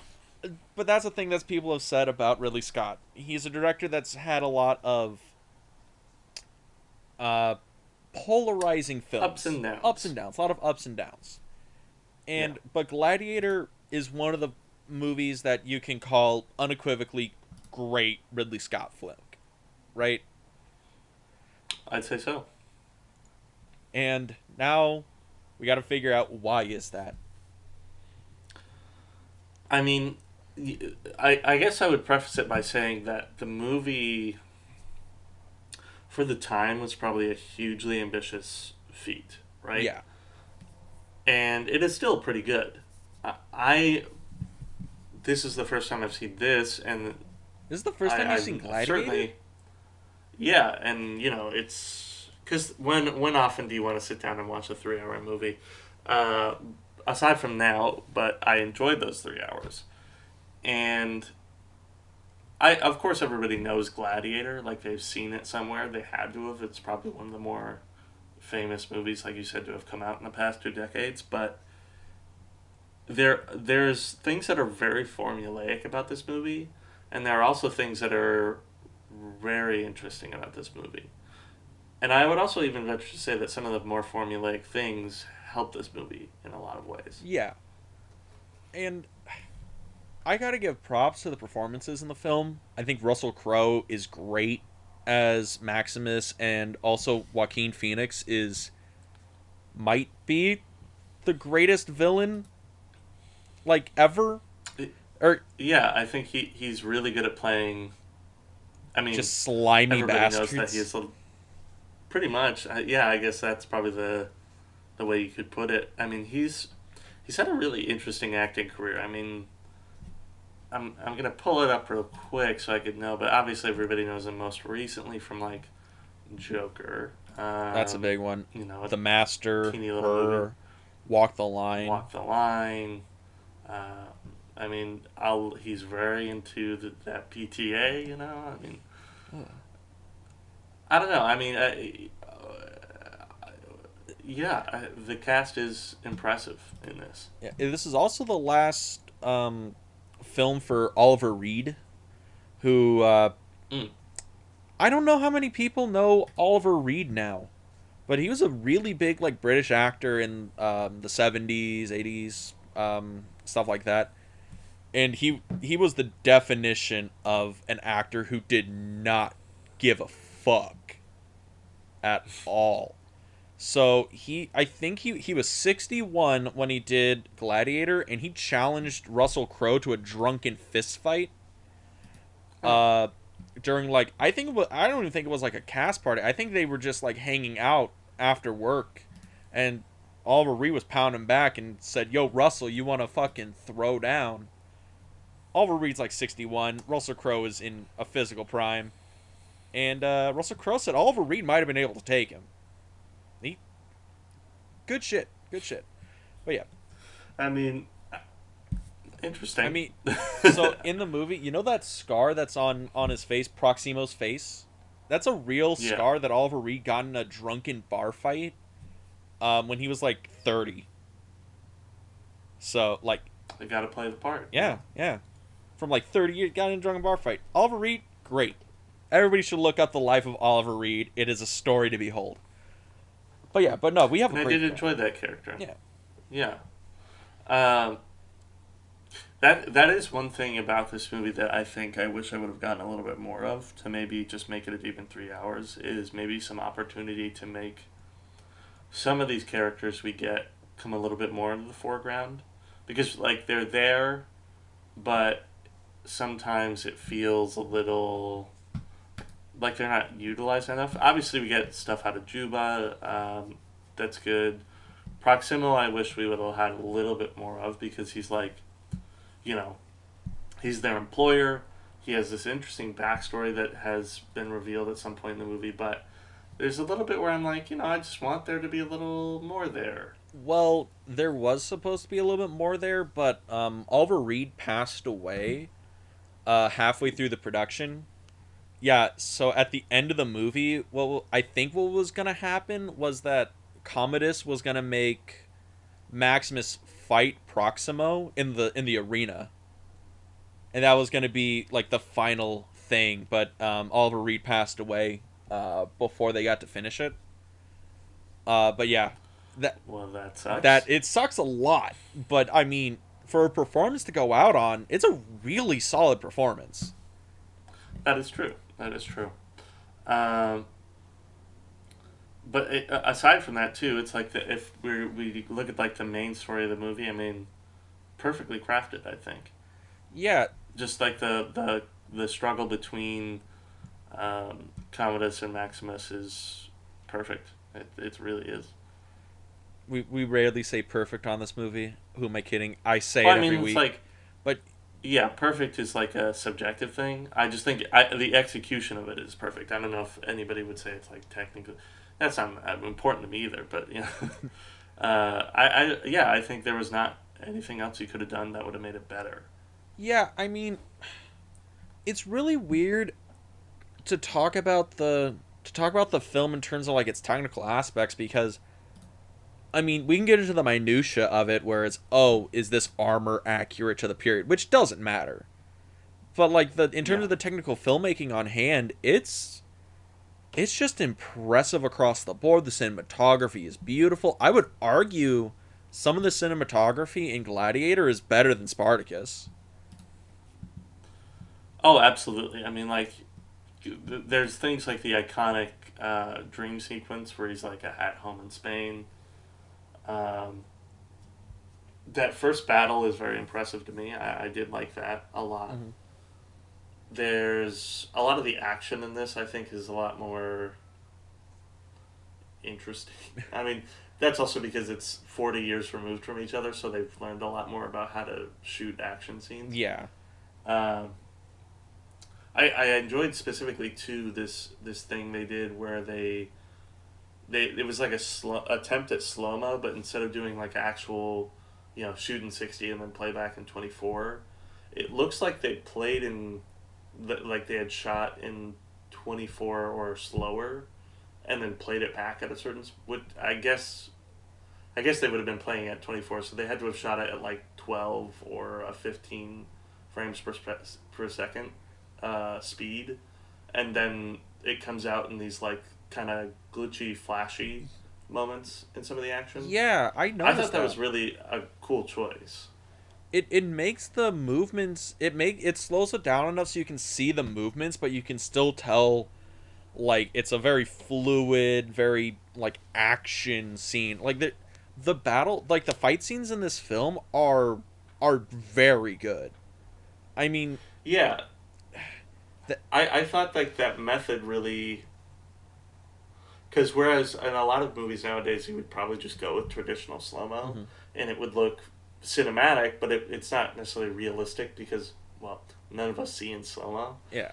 but that's the thing that people have said about Ridley Scott. He's a director that's had a lot of polarizing films. Ups and downs. A lot of ups and downs. But Gladiator is one of the movies that you can call unequivocally great Ridley Scott flick, right? I'd say so. And now we got to figure out why is that. I mean, I guess I would preface it by saying that the movie, for the time, was probably a hugely ambitious feat, right? Yeah. And it is still pretty good. This is the first time I've seen this, and This is the first time you've seen Gladiator? Yeah, and it's because when often do you want to sit down and watch a 3-hour movie? Uh, aside from now, but I enjoyed those 3 hours. And of course, everybody knows Gladiator. Like, they've seen it somewhere. They had to have. It's probably one of the more famous movies, like you said, to have come out in the past 2 decades. But there's things that are very formulaic about this movie, and there are also things that are very interesting about this movie. And I would also even venture to say that some of the more formulaic things help this movie in a lot of ways. Yeah, and I gotta give props to the performances in the film. I think Russell Crowe is great as Maximus, and also Joaquin Phoenix is might be the greatest villain like ever. Or Yeah, I think he's really good at playing. I mean, just slimy everybody knows that bastards. he's pretty much. Yeah, I guess that's probably the way you could put it. I mean, he's had a really interesting acting career. I mean, I'm gonna pull it up real quick so I could know, but obviously everybody knows him most recently from like Joker. That's a big one. You know, The Master, teeny little movie. Her, Walk the Line. Walk the Line. Uh, I mean, he's very into that PTA. You know, I mean, I don't know. I mean, yeah, the cast is impressive in this. Yeah, this is also the last film for Oliver Reed, who Mm. I don't know how many people know Oliver Reed now, but he was a really big like British actor in the 70s, 80s, stuff like that. And he was the definition of an actor who did not give a fuck at all. So I think he was 61 when he did Gladiator, and he challenged Russell Crowe to a drunken fist fight. Uh, during like I don't even think it was like a cast party. I think they were just like hanging out after work, and Oliver Reed was pounding back and said, "Yo, Russell, you want to fucking throw down?" Oliver Reed's like 61. Russell Crowe is in a physical prime, and Russell Crowe said Oliver Reed might have been able to take him. He good shit, good shit. But yeah, I mean, interesting. I mean, so in the movie, you know that scar that's on his face, Proximo's face? That's a real Yeah. scar that Oliver Reed got in a drunken bar fight when he was like 30. So, like, They got to play the part. yeah, yeah. From like 30 years, got in a drunken bar fight. Oliver Reed, great. Everybody should look up the life of Oliver Reed. It is a story to behold. But yeah, but no, we have And a I great did film. enjoy that character. Yeah. Yeah. Um, that is one thing about this movie that I think I wish I would have gotten a little bit more of to maybe just make it even 3 hours is maybe some opportunity to make some of these characters we get come a little bit more into the foreground because like they're there, but sometimes it feels a little like they're not utilized enough. Obviously, we get stuff out of Juba. That's good. Proximo, I wish we would have had a little bit more of because he's like, you know, he's their employer. He has this interesting backstory that has been revealed at some point in the movie, but there's a little bit where I'm like, I just want there to be a little more there. Well, there was supposed to be a little bit more there, but Oliver Reed passed away halfway through the production. Yeah, so at the end of the movie, I think what was gonna happen was that Commodus was gonna make Maximus fight Proximo in the arena, and that was gonna be like the final thing. But Oliver Reed passed away before they got to finish it. But yeah, that Well, that sucks. that it sucks a lot. But I mean, for a performance to go out on, it's a really solid performance. That is true. That is true. Um, but aside from that, too, it's like if we look at like the main story of the movie, I mean, perfectly crafted. I think Yeah, just like the struggle between Commodus and Maximus is perfect. It really is. we rarely say perfect on this movie. Who am I kidding? I say Well, it I mean, every it's week. like But yeah, perfect is like a subjective thing. I just think the execution of it is perfect. I don't know if anybody would say it's like technically. That's not important to me either, but I think there was not anything else you could have done that would have made it better. Yeah, I mean, it's really weird to talk about the film in terms of like its technical aspects because I mean, we can get into the minutia of it where it's, oh, is this armor accurate to the period, which doesn't matter. But like the in terms Yeah. of the technical filmmaking on hand, it's just impressive across the board. The cinematography is beautiful. I would argue some of the cinematography in Gladiator is better than Spartacus. Oh, absolutely. I mean, like, there's things like the iconic dream sequence where he's like at home in Spain. Um, that first battle is very impressive to me. I did like that a lot. Mm-hmm. There's a lot of the action in this. I think is a lot more interesting. I mean, that's also because it's 40 years removed from each other, so they've learned a lot more about how to shoot action scenes. Yeah. Um, I enjoyed specifically too this thing they did where they it was like a attempt at slow mo, but instead of doing like actual, shoot in 60 and then play back in 24, it looks like they played in like they had shot in 24 or slower, and then played it back at a certain. Would I guess they would have been playing at 24, so they had to have shot it at like 12 or a 15 frames per second speed, and then it comes out in these like kind of glitchy, flashy moments in some of the action. Yeah, I I noticed thought that was really a cool choice. it makes the movements it slows it down enough so you can see the movements, but you can still tell like it's a very fluid, very like action scene. Like the battle, like the fight scenes in this film are very good. I mean, Yeah, th- I thought like that method really. Because whereas in a lot of movies nowadays, you would probably just go with traditional slow mo, mhm. and it would look cinematic, but it's not necessarily realistic because, well, none of us see in slow mo. Yeah.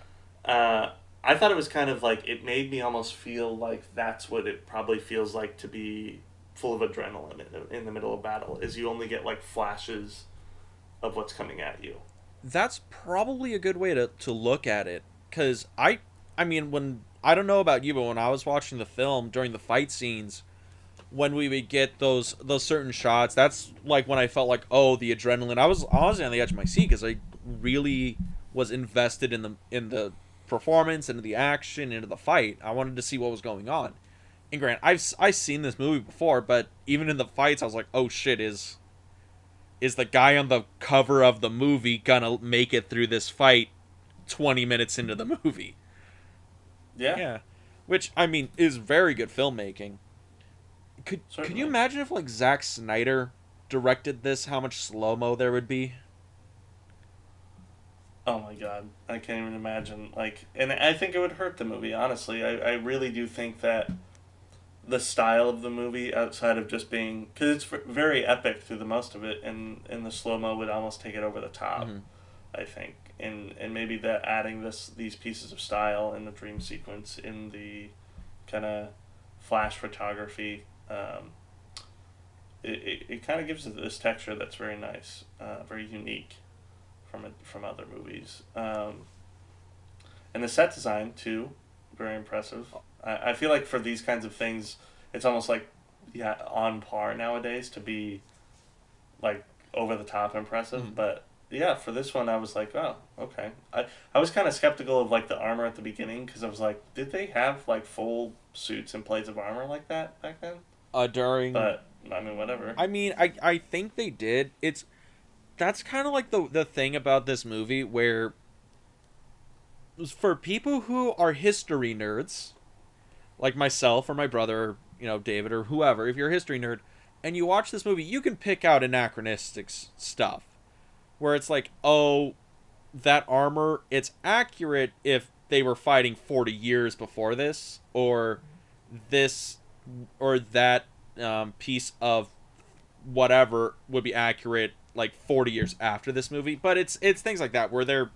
I thought it was kind of like it made me almost feel like that's what it probably feels like to be full of adrenaline in the middle of battle. Is you only get like flashes of what's coming at you. That's probably a good way to look at it cuz I mean when I don't know about you, but when I was watching the film during the fight scenes, when we would get those certain shots, that's like when I felt like, oh, the adrenaline. I was on the edge of my seat because I really was invested in the performance, into the action, into the fight. I wanted to see what was going on. And grant, I've seen this movie before, but even in the fights, I was like, oh shit, is the guy on the cover of the movie gonna make it through this fight 20 minutes into the movie? Yeah, Yeah, which I mean is very good filmmaking. Could you certainly. imagine if like Zack Snyder directed this? How much slow mo there would be? Oh my god, I can't even imagine. Like, and I think it would hurt the movie. Honestly, I really do think that the style of the movie, outside of just being, because it's very epic through the most of it, and the slow mo would almost take it over the top. Mm-hmm. I think, and maybe that adding these pieces of style in the dream sequence, in the kind of flash photography, it kind of gives it this texture that's very nice, very unique from other movies. And the set design too, very impressive. I feel like for these kinds of things, it's almost like on par nowadays to be like over the top impressive. Mm-hmm. But yeah, for this one, I was like, oh, okay. I was kind of skeptical of like the armor at the beginning because I was like, did they have like full suits and plates of armor like that back then? During, But I mean, whatever. I mean, I think they did. That's kind of like the thing about this movie where for people who are history nerds, like myself or my brother, David or whoever, if you're a history nerd and you watch this movie, you can pick out anachronistic stuff where it's like, oh, that armor, it's accurate if they were fighting 40 years before this, or this or that piece of whatever would be accurate like 40 years after this movie. But it's things like that where they're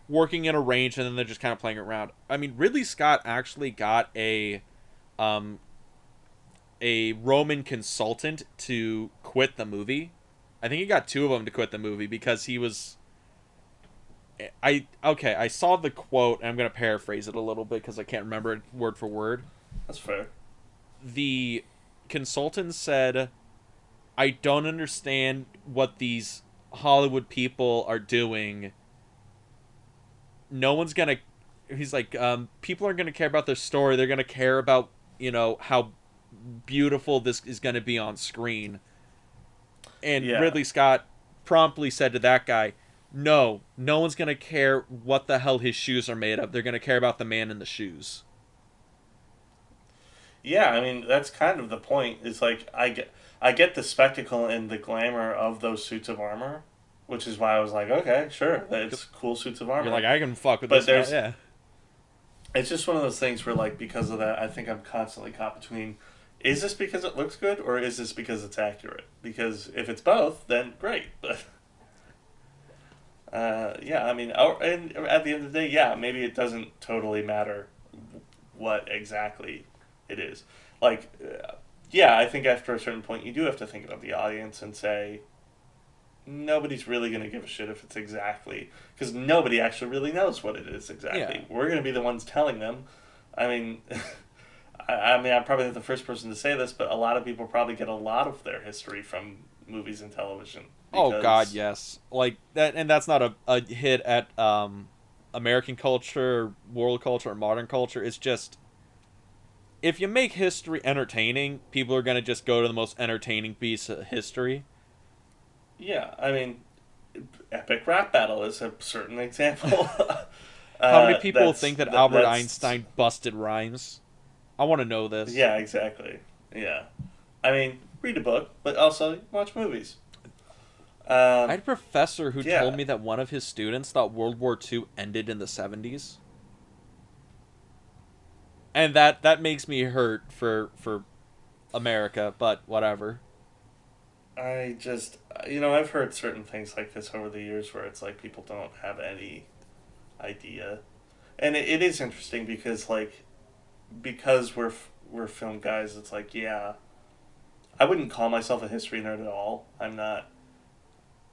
working in a range and then they're just kind of playing around. I mean, Ridley Scott actually got um a Roman consultant to quit the movie. I think he got two of them to quit the movie because he was. I saw the quote, and I'm gonna paraphrase it a little bit because I can't remember it word for word. That's fair. The consultant said, "I don't understand what these Hollywood people are doing. No one's gonna." He's like, people aren't gonna care about their story. They're gonna care about how beautiful this is gonna be on screen. And Yeah. Ridley Scott promptly said to that guy, no one's going to care what the hell his shoes are made of. They're going to care about the man in the shoes. Yeah, I mean, that's kind of the point. It's like, I get the spectacle and the glamour of those suits of armor, which is why I was like, okay, sure, it's cool suits of armor. You're like, I can fuck with But this guy. Yeah. It's just one of those things where, like, because of that, I think I'm constantly caught between, is this because it looks good, or is this because it's accurate? Because if it's both, then great. But yeah, I mean, and at the end of the day, yeah, maybe it doesn't totally matter what exactly it is. Like, yeah, I think after a certain point, you do have to think about the audience and say, nobody's really going to give a shit if it's exactly, because nobody actually really knows what it is exactly. Yeah. We're going to be the ones telling them. I mean, I'm probably not the first person to say this, but a lot of people probably get a lot of their history from movies and television. Oh God, yes. Like that, and that's not a hit at American culture, world culture, or modern culture. It's just, if you make history entertaining, people are gonna just go to the most entertaining piece of history. Yeah, I mean, epic rap battle is a certain example. How many people think that Albert Einstein busted rhymes? I want to know this. Yeah, exactly. Yeah. I mean, read a book, but also watch movies. I had a professor who told me that one of his students thought World War II ended in the 70s. And that makes me hurt for America, but whatever. I just, I've heard certain things like this over the years where it's like people don't have any idea. And it is interesting because, like, because we're film guys, it's like, yeah, I wouldn't call myself a history nerd at all. I'm not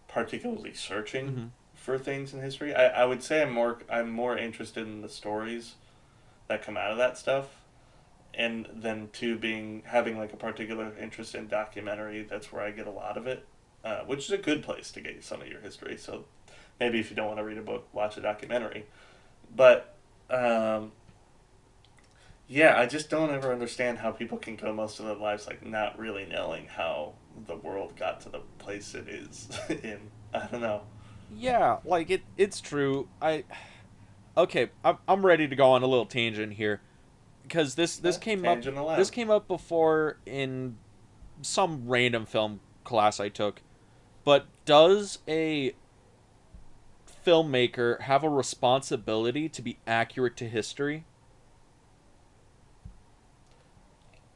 particularly searching for things in history. I would say I'm more interested in the stories that come out of that stuff, and then having like a particular interest in documentary. That's where I get a lot of it, which is a good place to get some of your history. So maybe if you don't want to read a book, watch a documentary. But yeah, I just don't ever understand how people can go most of their lives like not really knowing how the world got to the place it is in. I don't know. Yeah, like it's true. I'm ready to go on a little tangent here, because this came up before in some random film class I took. But does a filmmaker have a responsibility to be accurate to history?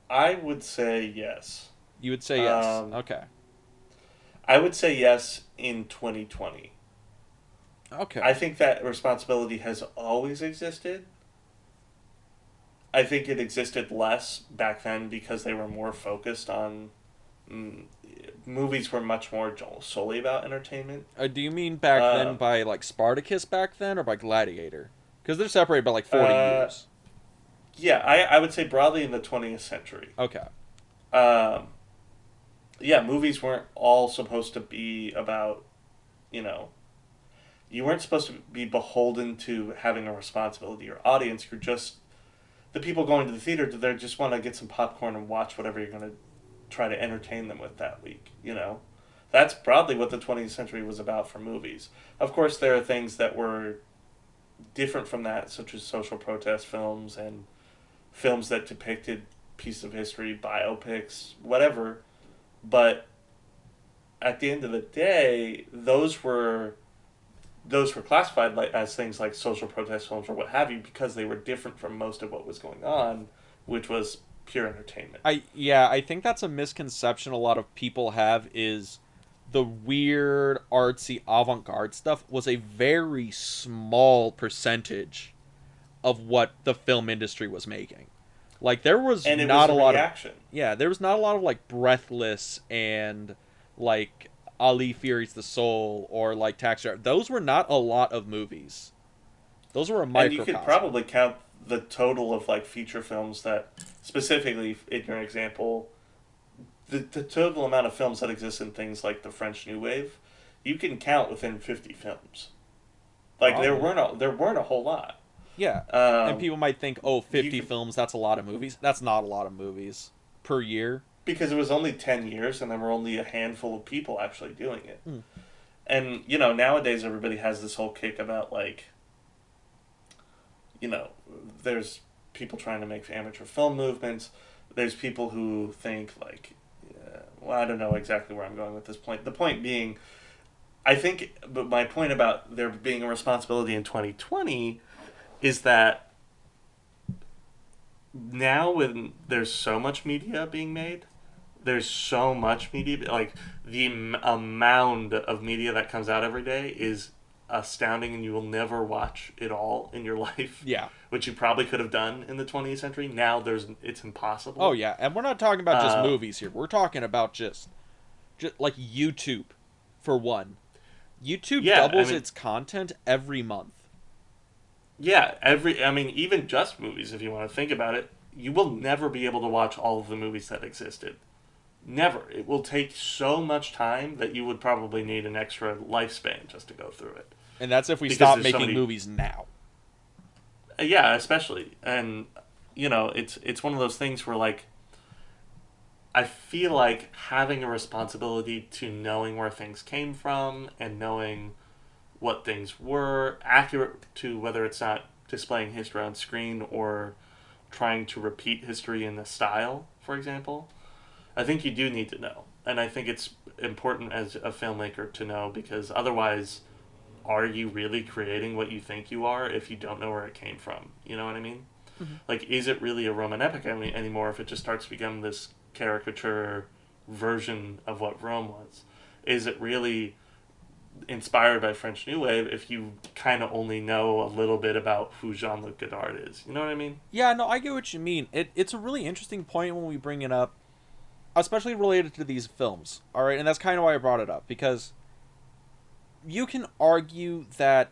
I would say yes. You would say yes. Okay. I would say yes in 2020. Okay. I think that responsibility has always existed. I think it existed less back then because they were more focused on... movies were much more solely about entertainment. Do you mean back then by like Spartacus back then, or by Gladiator? Because they're separated by like 40 years. Yeah, I would say broadly in the 20th century. Okay. Yeah, movies weren't all supposed to be about, you weren't supposed to be beholden to having a responsibility to your audience. You're just the people going to the theater. They just want to get some popcorn and watch whatever you're going to try to entertain them with that week. That's broadly what the 20th century was about for movies. Of course, there are things that were different from that, such as social protest films and films that depicted pieces of history, biopics, whatever. But at the end of the day, those were classified as things like social protest films or what have you, because they were different from most of what was going on, which was pure entertainment. I think that's a misconception a lot of people have, is the weird, artsy, avant-garde stuff was a very small percentage of what the film industry was making. Like there was And it was not a a lot reaction. of there was not a lot of like Breathless and like Ali Fears the Soul or like Taxi Driver. Those were not a lot of movies. Those were a And you could microcosm. probably count the total of like feature films that, specifically in your example, the total amount of films that exist in things like the French New Wave, you can count within 50 films. Like there weren't a whole lot. Yeah. And Um, people might think, oh, 50 could, films, that's a lot of movies. That's not a lot of movies per year. because it was only 10 years and there were only a handful of people actually doing it. Mm. And, you know, nowadays everybody has this whole kick about, like, you know, there's people trying to make amateur film movements. There's people who think, like, well, I don't know exactly where I'm going with this point. The point being, I think, but my point about there being a responsibility in 2020 is that now when there's so much media being made, there's so much media, like the amount of media that comes out every day is astounding, and you will never watch it all in your life. Yeah. Which you probably could have done in the 20th century. Now it's impossible. Oh, yeah. And we're not talking about just movies here. We're talking about just like YouTube, for one. YouTube doubles its content every month. Yeah, even just movies, if you want to think about it, you will never be able to watch all of the movies that existed. Never. It will take so much time that you would probably need an extra lifespan just to go through it. And that's if we Because stop there's making movies now. Yeah, especially. And, you know, it's one of those things where, like, I feel like having a responsibility to knowing where things came from and knowing what things were, accurate to whether it's not displaying history on screen or trying to repeat history in the style, for example, I think you do need to know. And I think it's important as a filmmaker to know, because otherwise, are you really creating what you think you are if you don't know where it came from? You know what I mean? Mm-hmm. Like, is it really a Roman epic anymore if it just starts to become this caricature version of what Rome was? Is it really inspired by French New Wave if you kind of only know a little bit about who Jean-Luc Godard is? You know what I mean? Yeah, no, I get what you mean. It's a really interesting point when we bring it up, especially related to these films. All right, and that's kind of why I brought it up, because you can argue that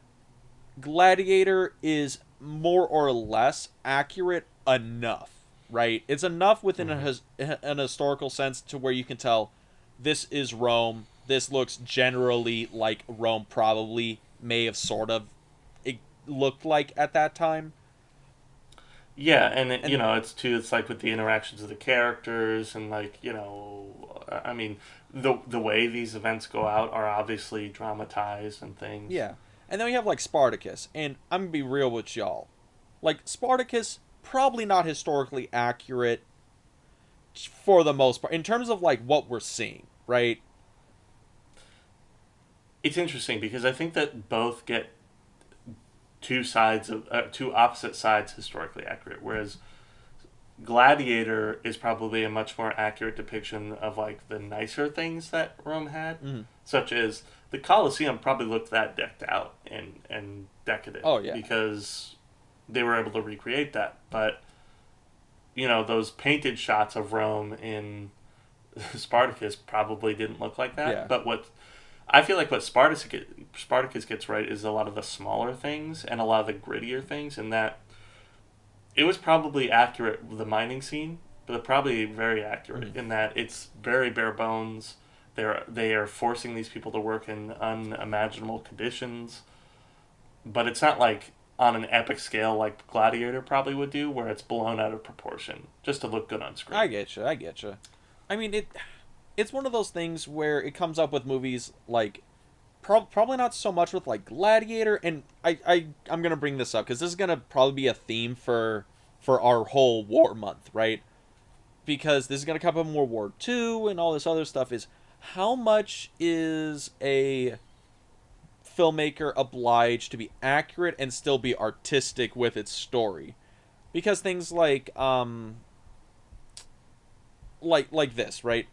Gladiator is more or less accurate enough, right? It's enough within an historical sense to where you can tell this is Rome. This looks generally like Rome probably may have sort of looked like at that time. Yeah, and it's like with the interactions of the characters and, like, you know, I mean, the way these events go out are obviously dramatized and things. Yeah. And then we have, like, Spartacus, and I'm going to be real with y'all. Like, Spartacus, probably not historically accurate for the most part, in terms of, like, what we're seeing, right? It's interesting because I think that both get two opposite sides historically accurate, whereas Gladiator is probably a much more accurate depiction of, like, the nicer things that Rome had, such as the Colosseum probably looked that decked out and decadent. Oh, yeah. Because they were able to recreate that. But, you know, those painted shots of Rome in Spartacus probably didn't look like that. Yeah. But I feel like what Spartacus gets right is a lot of the smaller things and a lot of the grittier things, and that it was probably accurate with the mining scene, but probably very accurate in that it's very bare bones. They are forcing these people to work in unimaginable conditions, but it's not like on an epic scale like Gladiator probably would do, where it's blown out of proportion just to look good on screen. I get you. I mean, it's one of those things where it comes up with movies like probably not so much with, like, Gladiator, and I'm gonna bring this up because this is gonna probably be a theme for our whole war month, right? Because this is gonna come up in World War II and all this other stuff. Is how much is a filmmaker obliged to be accurate and still be artistic with its story? Because things like this, right?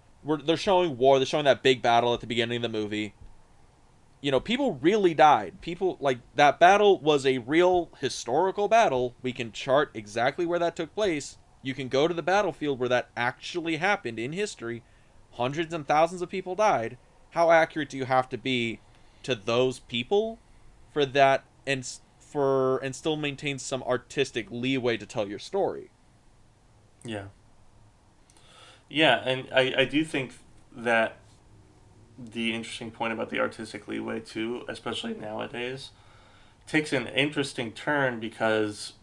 They're showing war. They're showing that big battle at the beginning of the movie. You know, people really died. People, like, that battle was a real historical battle. We can chart exactly where that took place. You can go to the battlefield where that actually happened in history. Hundreds and thousands of people died. How accurate do you have to be to those people for that and still maintain some artistic leeway to tell your story? Yeah. Yeah, and I do think that the interesting point about the artistic leeway too, especially nowadays, takes an interesting turn because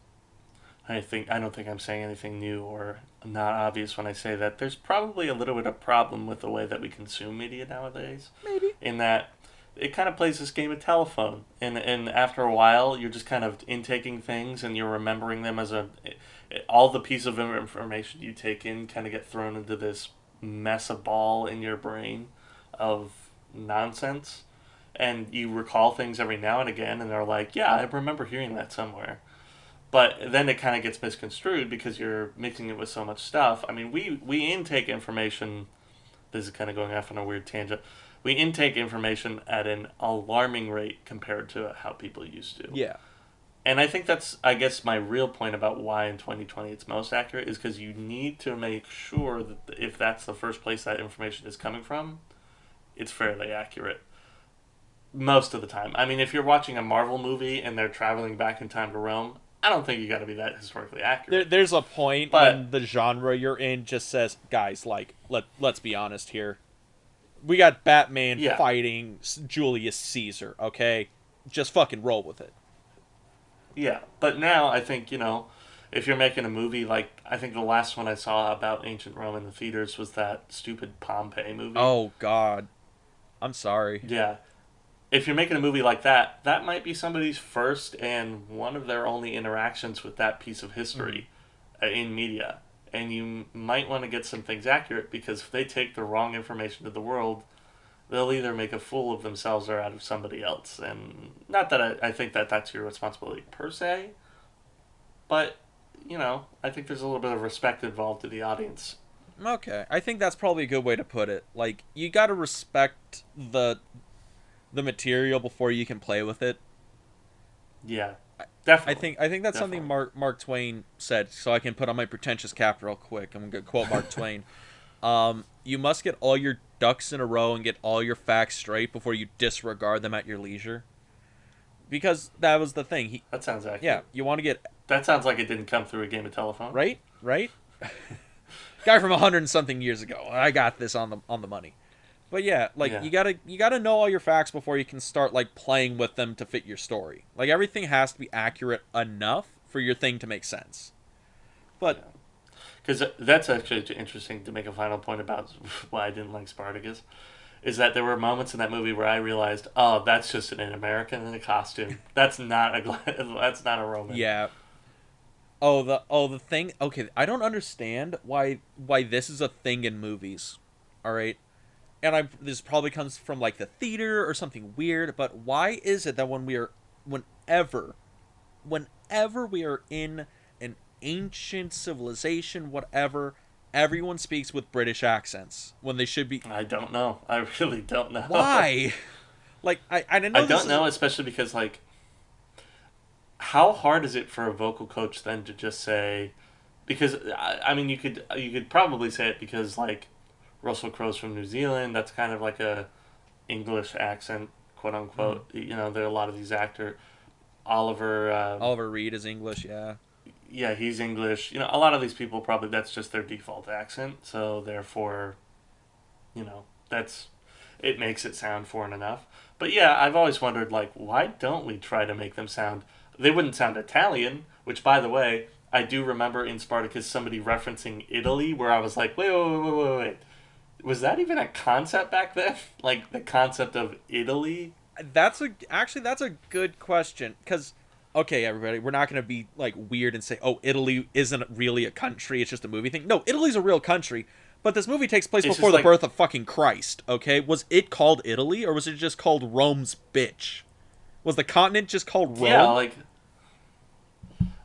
I don't think I'm saying anything new or not obvious when I say that there's probably a little bit of problem with the way that we consume media nowadays. Maybe. In that it kind of plays this game of telephone, and after a while you're just kind of intaking things and you're remembering them as all the pieces of information you take in kind of get thrown into this mess of ball in your brain of nonsense, and you recall things every now and again and they're like, yeah, I remember hearing that somewhere. But then it kind of gets misconstrued because you're mixing it with so much stuff. I mean, we intake information. This is kind of going off on a weird tangent. We intake information at an alarming rate compared to how people used to. Yeah. And I think that's, I guess, my real point about why in 2020 it's most accurate is because you need to make sure that if that's the first place that information is coming from, it's fairly accurate. Most of the time. I mean, if you're watching a Marvel movie and they're traveling back in time to Rome, I don't think you got to be that historically accurate. There's a point when the genre you're in just says, guys, like, let's be honest here. We got Batman fighting Julius Caesar, okay? Just fucking roll with it. Yeah, but now I think, if you're making a movie, like, I think the last one I saw about ancient Rome in the theaters was that stupid Pompeii movie. Oh, God. I'm sorry. Yeah. If you're making a movie like that, that might be somebody's first and one of their only interactions with that piece of history in media. And you might want to get some things accurate because if they take the wrong information to the world, they'll either make a fool of themselves or out of somebody else. And not that I think that that's your responsibility per se, but, I think there's a little bit of respect involved to the audience. Okay. I think that's probably a good way to put it. Like, you got to respect the material before you can play with it. Yeah, definitely. I think that's something Mark Twain said, so I can put on my pretentious cap real quick. I'm going to quote Mark Twain. You must get all your ducks in a row and get all your facts straight before you disregard them at your leisure. Because that was the thing. That sounds accurate. Yeah, you want to get... That sounds like it didn't come through a game of telephone. Right? Guy from 100-something years ago. I got this on the money. But yeah, you gotta know all your facts before you can start playing with them to fit your story. Like, everything has to be accurate enough for your thing to make sense. But because that's actually interesting to make a final point about why I didn't like Spartacus, is that there were moments in that movie where I realized, oh, that's just an American in a costume. That's not a Roman. Yeah. The thing. Okay, I don't understand why this is a thing in movies. All right. And this probably comes from the theater or something weird, but why is it that whenever we are in an ancient civilization, whatever, everyone speaks with British accents when they should be? I don't know. I really don't know. Why? I didn't know. I don't know, especially because how hard is it for a vocal coach then to just say? Because I mean, you could probably say it because Russell Crowe's from New Zealand. That's kind of like a English accent, quote unquote. There are a lot of these actors. Oliver Reed is English, yeah. Yeah, he's English. A lot of these people probably that's just their default accent. So therefore, it makes it sound foreign enough. But yeah, I've always wondered why don't we try to make them sound? They wouldn't sound Italian, which by the way, I do remember in Spartacus somebody referencing Italy, where I was like, wait. Was that even a concept back then? The concept of Italy? That's a good question. Because, okay, everybody, we're not going to be weird and say, oh, Italy isn't really a country, it's just a movie thing. No, Italy's a real country. But this movie takes place before the birth of fucking Christ, okay? Was it called Italy, or was it just called Rome's bitch? Was the continent just called Rome?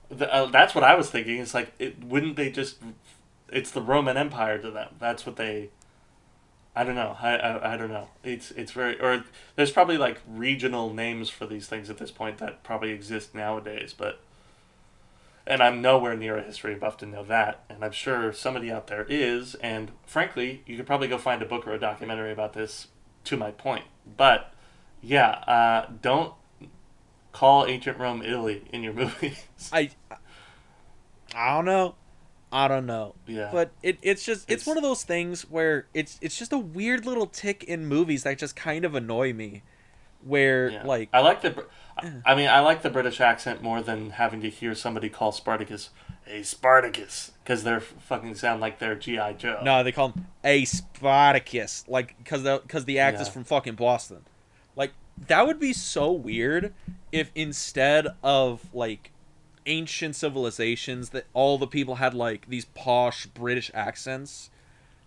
Yeah, that's what I was thinking. It's wouldn't they just... It's the Roman Empire to them. That's what they... I don't know. I don't know. It's very... Or there's probably regional names for these things at this point that probably exist nowadays, but... And I'm nowhere near a history buff to know that. And I'm sure somebody out there is. And frankly, you could probably go find a book or a documentary about this, to my point. But yeah, don't call ancient Rome Italy in your movies. I don't know. I don't know. Yeah. But it's one of those things where it's just a weird little tick in movies that just kind of annoy me. Where Yeah. like I like the British accent more than having to hear somebody call Spartacus a Spartacus because they fucking sound like they're GI Joe. no, they call him a Spartacus, like because the actor's Yeah. from fucking Boston. Like that would be so weird if instead of like ancient civilizations that all the people had like these posh British accents,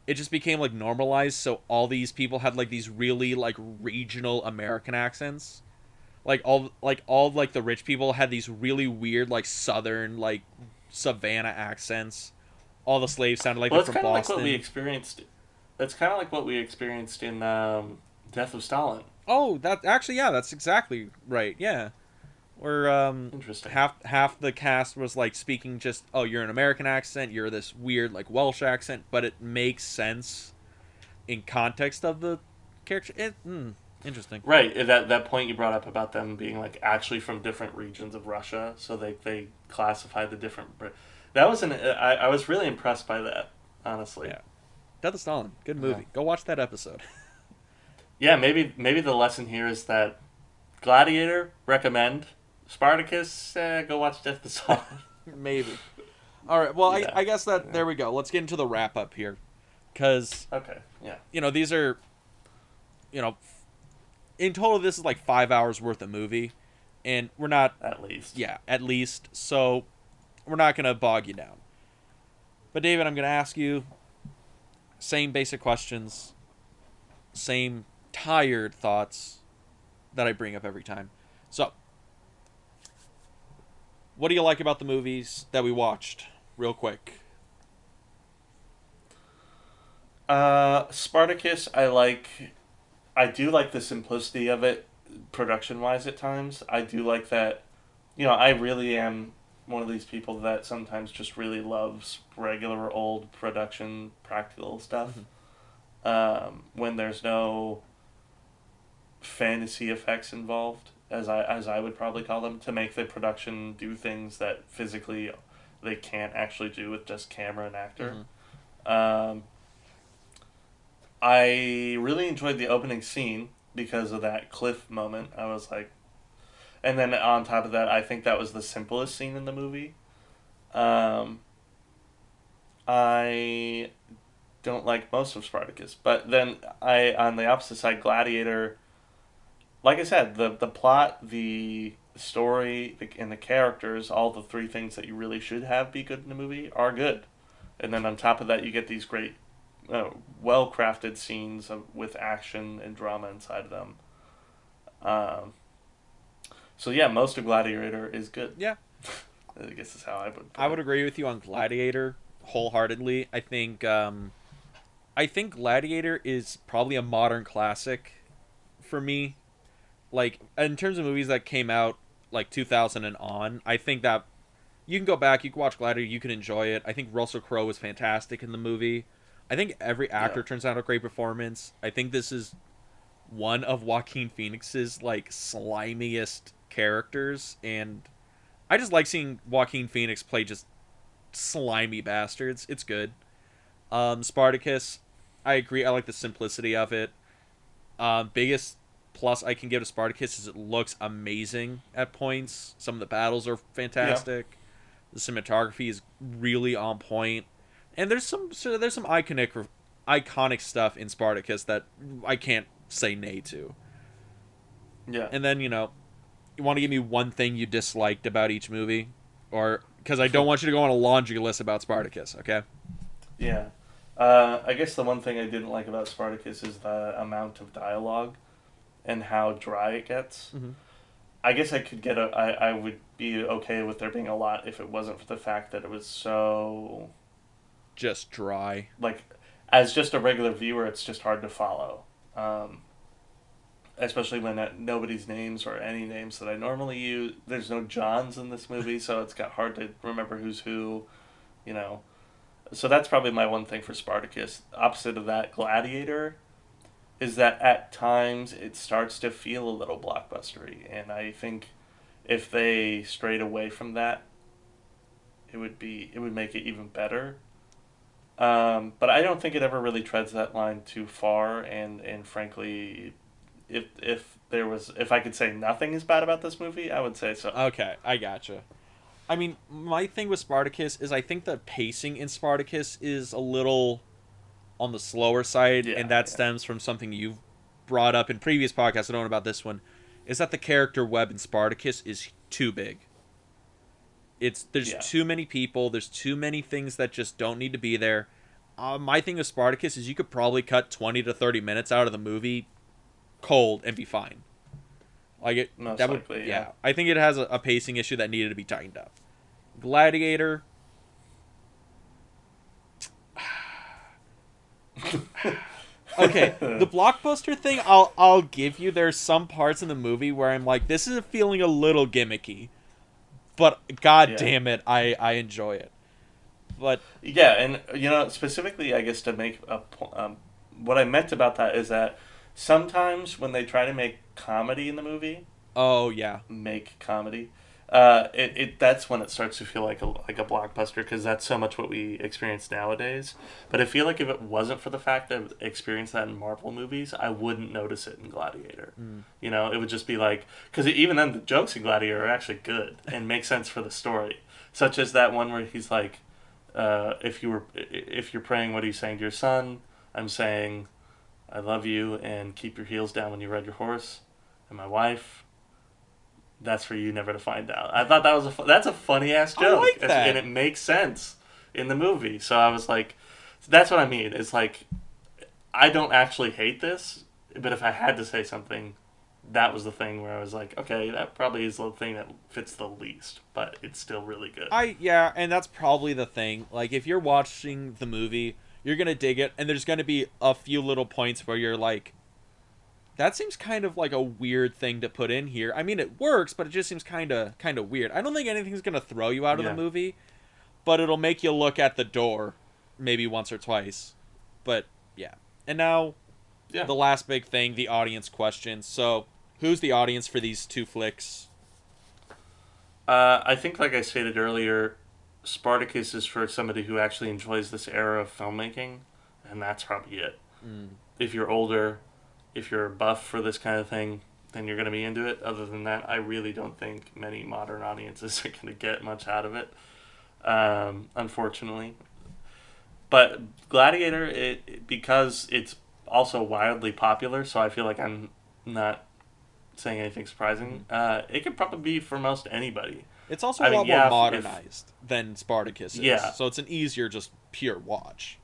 it just became like normalized, so all these people had like these really like regional American accents. All like the rich people had these really weird like southern like Savannah accents. All the slaves sounded like Well, they're it's from kind of like Boston. what we experienced. It's kind of like what we experienced in Death of Stalin. Oh, that actually, yeah, that's exactly right. Yeah, where Interesting. half the cast was like speaking just, oh, you're an American accent, you're this weird like Welsh accent, but it makes sense in context of the character. Interesting. Right, that point you brought up about them being like actually from different regions of Russia, so they classified the different. That was I was really impressed by that, honestly. Yeah, Death of Stalin, good movie. Yeah. Go watch that episode. Yeah, maybe the lesson here is that Gladiator, recommend. Spartacus, go watch Death of Stalin. Maybe. All right. Well, Yeah. I guess that there we go. Let's get into the wrap up here, because Okay, yeah. these are, in total this is like 5 hours worth of movie, and we're not. At least. Yeah, at least. So we're not gonna bog you down. But David, I'm gonna ask you same basic questions, same tired thoughts that I bring up every time. So, what do you like about the movies that we watched? Real quick. Spartacus, I do like the simplicity of it, production wise at times. I do like that, I really am one of these people that sometimes just really loves regular old production practical stuff. When there's no fantasy effects involved, as I would probably call them, to make the production do things that physically they can't actually do with just camera and actor. I really enjoyed the opening scene because of that cliff moment. I was like, and then on top of that, I think that was the simplest scene in the movie. I don't like most of Spartacus, but then on the opposite side, Gladiator. Like I said, the plot, the story, and the characters, all the three things that you really should have be good in a movie are good. And then on top of that, you get these great, well-crafted scenes with action and drama inside of them. So yeah, most of Gladiator is good. Yeah. I guess is how I would put I would it. agree with you on Gladiator wholeheartedly. I think Gladiator is probably a modern classic for me. Like, in terms of movies that came out like 2000 and on, I think that you can go back, you can watch Gladiator, you can enjoy it. I think Russell Crowe was fantastic in the movie. I think every actor turns out a great performance. I think this is one of Joaquin Phoenix's like slimiest characters, and I just like seeing Joaquin Phoenix play just slimy bastards. It's good. Spartacus, I agree. I like the simplicity of it. Biggest plus I can give to Spartacus is it looks amazing at points. Some of the battles are fantastic. Yeah. The cinematography is really on point, and there's some iconic stuff in Spartacus that I can't say nay to. Yeah. And then you want to give me one thing you disliked about each movie, or because I don't want you to go on a laundry list about Spartacus. Okay. Yeah. I guess the one thing I didn't like about Spartacus is the amount of dialogue and how dry it gets. Mm-hmm. I guess I would be okay with there being a lot if it wasn't for the fact that it was so just dry. Like, as just a regular viewer, it's just hard to follow. especially when nobody's names or any names that I normally use. There's no Johns in this movie, so it's got hard to remember who's who, you know. So that's probably my one thing for Spartacus. Opposite of that, Gladiator, is that at times it starts to feel a little blockbustery, and I think if they strayed away from that, it would make it even better. But I don't think it ever really treads that line too far, and frankly, if I could say nothing is bad about this movie, I would say so. Okay, I gotcha. I mean, my thing with Spartacus is I think the pacing in Spartacus is a little on the slower side, Yeah, and that yeah. stems from something you've brought up in previous podcasts. I don't know about this one. Is that the character web in Spartacus is too big. There's Yeah. too many people. There's too many things that just don't need to be there. My thing with Spartacus is you could probably cut 20 to 30 minutes out of the movie cold and be fine. Like it, Most that would, likely, yeah. yeah. I think it has a pacing issue that needed to be tightened up. Gladiator. Okay, the blockbuster thing, I'll give you. There's some parts in the movie where I'm like, this is feeling a little gimmicky, but god Yeah. damn it, I enjoy it. But Yeah, and specifically, I guess to make what I meant about that is that sometimes when they try to make comedy in the movie, oh yeah, that's when it starts to feel like a blockbuster, because that's so much what we experience nowadays. But I feel like if it wasn't for the fact that I've experienced that in Marvel movies, I wouldn't notice it in Gladiator. It would just be like, because even then the jokes in Gladiator are actually good and make sense for the story, such as that one where he's like, if you're praying, what are you saying to your son? I'm saying, I love you, and keep your heels down when you ride your horse. And my wife, that's for you never to find out. I thought that's a funny ass joke. I like that. And it makes sense in the movie. So I was like, that's what I mean. It's like, I don't actually hate this, but if I had to say something, that was the thing where I was like, okay, that probably is the thing that fits the least, but it's still really good. yeah, and that's probably the thing. Like, if you're watching the movie, you're gonna dig it, and there's gonna be a few little points where you're like, that seems kind of like a weird thing to put in here. I mean, it works, but it just seems kind of weird. I don't think anything's gonna throw you out of the movie, but it'll make you look at the door maybe once or twice. But yeah, and now the last big thing, the audience questions. So, who's the audience for these two flicks? I think, like I stated earlier, Spartacus is for somebody who actually enjoys this era of filmmaking, and that's probably it. If you're older, if you're buff for this kind of thing, then you're going to be into it. Other than that, I really don't think many modern audiences are going to get much out of it, unfortunately. But Gladiator, because it's also wildly popular, so I feel like I'm not saying anything surprising. It could probably be for most anybody. It's also a lot more modernized than Spartacus is. Yeah. So it's an easier, just pure watch.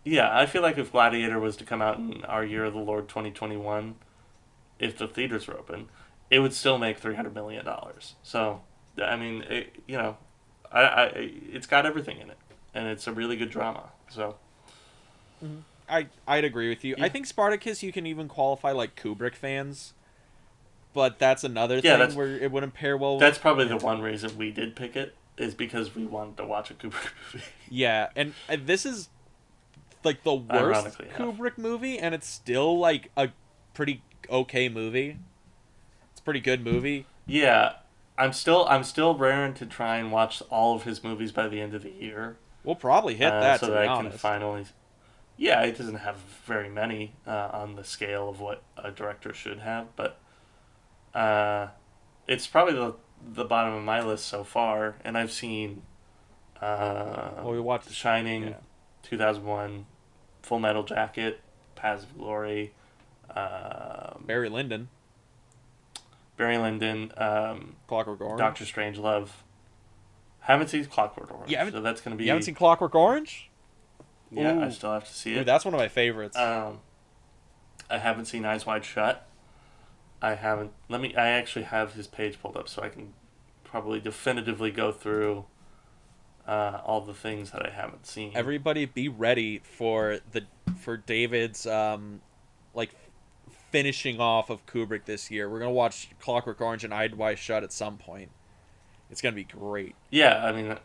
Yeah, I feel like if Gladiator was to come out in our year of the Lord 2021, if the theaters were open, it would still make $300 million. So, I mean, it's got everything in it, and it's a really good drama. So, I'd agree with you. Yeah. I think Spartacus, you can even qualify like Kubrick fans, but that's another thing where it wouldn't pair well. That's probably the one reason we did pick it, is because we wanted to watch a Kubrick movie. Yeah, and this is like the worst Kubrick movie, and it's still like a pretty okay movie. It's a pretty good movie. Yeah, I'm still raring to try and watch all of his movies by the end of the year. We'll probably hit that, so to that be I honest. can finally. Yeah, it doesn't have very many on the scale of what a director should have, but it's probably the bottom of my list so far, and I've seen. We watched The Shining, 2001, Full Metal Jacket, Paths of Glory, Barry Lyndon, Clockwork Orange, Doctor Strangelove. Haven't seen Clockwork Orange, so that's going to be. You haven't seen Clockwork Orange? Yeah, I still have to see it. Ooh, that's one of my favorites. I haven't seen Eyes Wide Shut. I haven't. I actually have his page pulled up so I can probably definitively go through all the things that I haven't seen. Everybody be ready for David's finishing off of Kubrick this year. We're gonna watch Clockwork Orange and Eyes Wide Shut at some point. It's gonna be great. Yeah, I mean,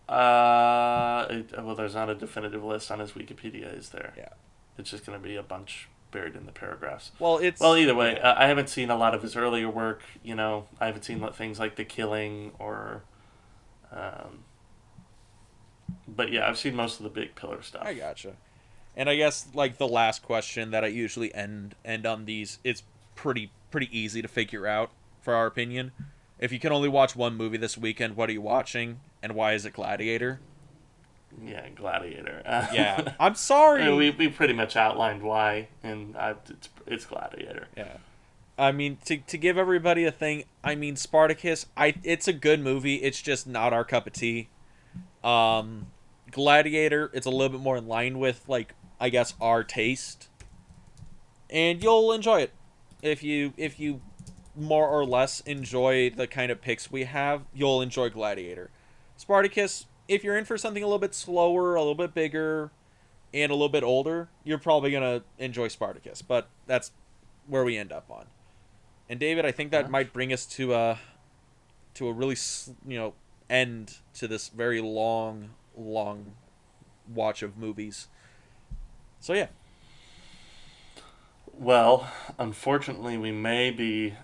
well, there's not a definitive list on his Wikipedia, is there? Yeah. It's just going to be a bunch buried in the paragraphs. Well, either way, yeah. I haven't seen a lot of his earlier work. You know, I haven't seen things like The Killing or, but yeah, I've seen most of the big pillar stuff. I gotcha. And I guess like the last question that I usually end on these, it's pretty easy to figure out for our opinion. If you can only watch one movie this weekend, what are you watching, and why is it Gladiator? Yeah, Gladiator. Yeah, I'm sorry. We pretty much outlined why, and it's Gladiator. Yeah, I mean to give everybody a thing. I mean Spartacus. It's a good movie. It's just not our cup of tea. Gladiator. It's a little bit more in line with like I guess our taste, and you'll enjoy it if you more or less enjoy the kind of picks we have. You'll enjoy Gladiator. Spartacus. If you're in for something a little bit slower, a little bit bigger, and a little bit older, you're probably going to enjoy Spartacus. But that's where we end up on. And David, I think that might bring us to a really, end to this very long watch of movies. So, yeah. Well, unfortunately, we may be...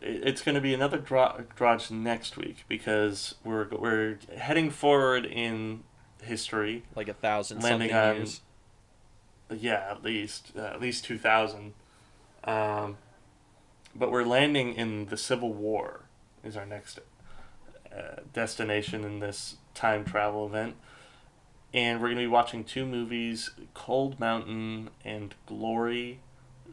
It's going to be another dodge next week because we're heading forward in history, like 1,000 landing something on, years. Yeah, at least 2,000. But we're landing in the Civil War is our next destination in this time travel event, and we're going to be watching two movies: Cold Mountain and Glory.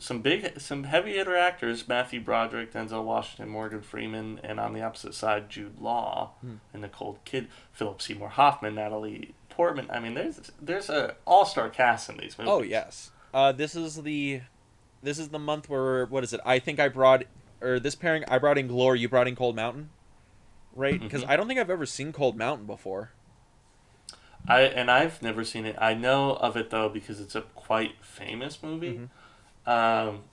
Some heavy hitter actors: Matthew Broderick, Denzel Washington, Morgan Freeman, and on the opposite side, Jude Law and Nicole Kidman, Philip Seymour Hoffman, Natalie Portman. I mean, there's a all-star cast in these movies. Oh yes, this is the month where what is it? I think this pairing I brought in Glory, you brought in Cold Mountain, right? Because I don't think I've ever seen Cold Mountain before. I've never seen it. I know of it though because it's a quite famous movie. Mm-hmm.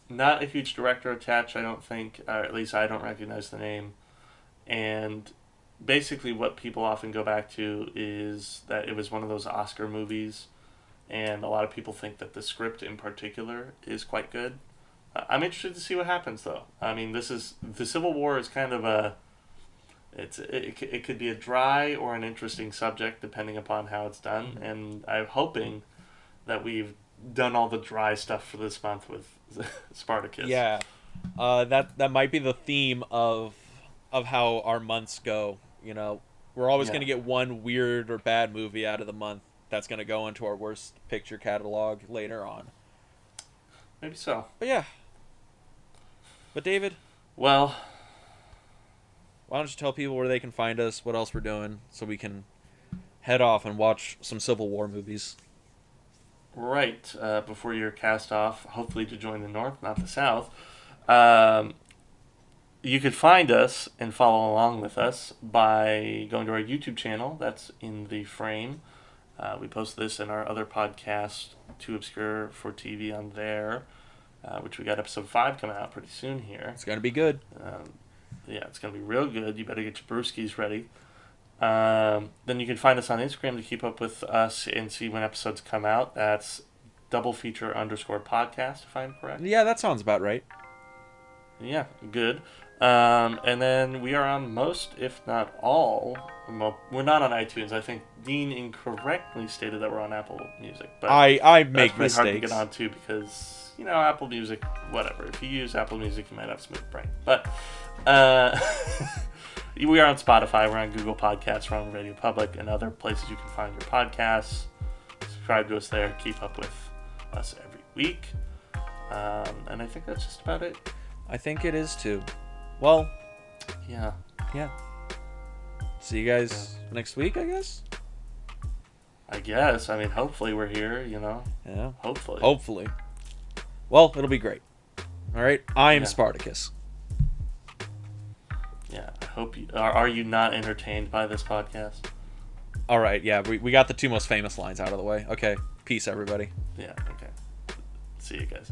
Not a huge director attached, I don't think, or at least I don't recognize the name. And basically what people often go back to is that it was one of those Oscar movies, and a lot of people think that the script in particular is quite good. I'm interested to see what happens, though. I mean, the Civil War is kind of it could be a dry or an interesting subject depending upon how it's done, and I'm hoping that we've done all the dry stuff for this month with Spartacus. Yeah, that might be the theme of how our months go. You know, we're always going to get one weird or bad movie out of the month that's going to go into our worst picture catalog later on. Maybe so. But yeah. But David, well, why don't you tell people where they can find us, what else we're doing, so we can head off and watch some Civil War movies. Right, before you're cast off, hopefully to join the North, not the South. You could find us and follow along with us by going to our YouTube channel. That's In the Frame. We post this and our other podcast, Too Obscure for TV, on there, which we got episode 5 coming out pretty soon here. It's going to be good. Yeah, it's going to be real good. You better get your brewskis ready. Then you can find us on Instagram to keep up with us and see when episodes come out. That's _podcast, if I'm correct. Yeah, that sounds about right. Yeah, good. And then we are on most, if not all. We're not on iTunes. I think Dean incorrectly stated that we're on Apple Music. But I make that's pretty mistakes. hard to get onto because, Apple Music, whatever. If you use Apple Music, you might have a smooth brain. But we are on Spotify, we're on Google Podcasts, we're on Radio Public, and other places you can find your podcasts. Subscribe to us there. Keep up with us every week. And I think that's just about it. I think it is too. Well, yeah. See you guys next week, I guess? I guess. I mean, hopefully we're here, Yeah. Hopefully. Well, it'll be great. All right. I am Spartacus. Yeah. I hope you are you not entertained by this podcast? All right. Yeah. We got the two most famous lines out of the way. Okay. Peace, everybody. Yeah. Okay. See you guys.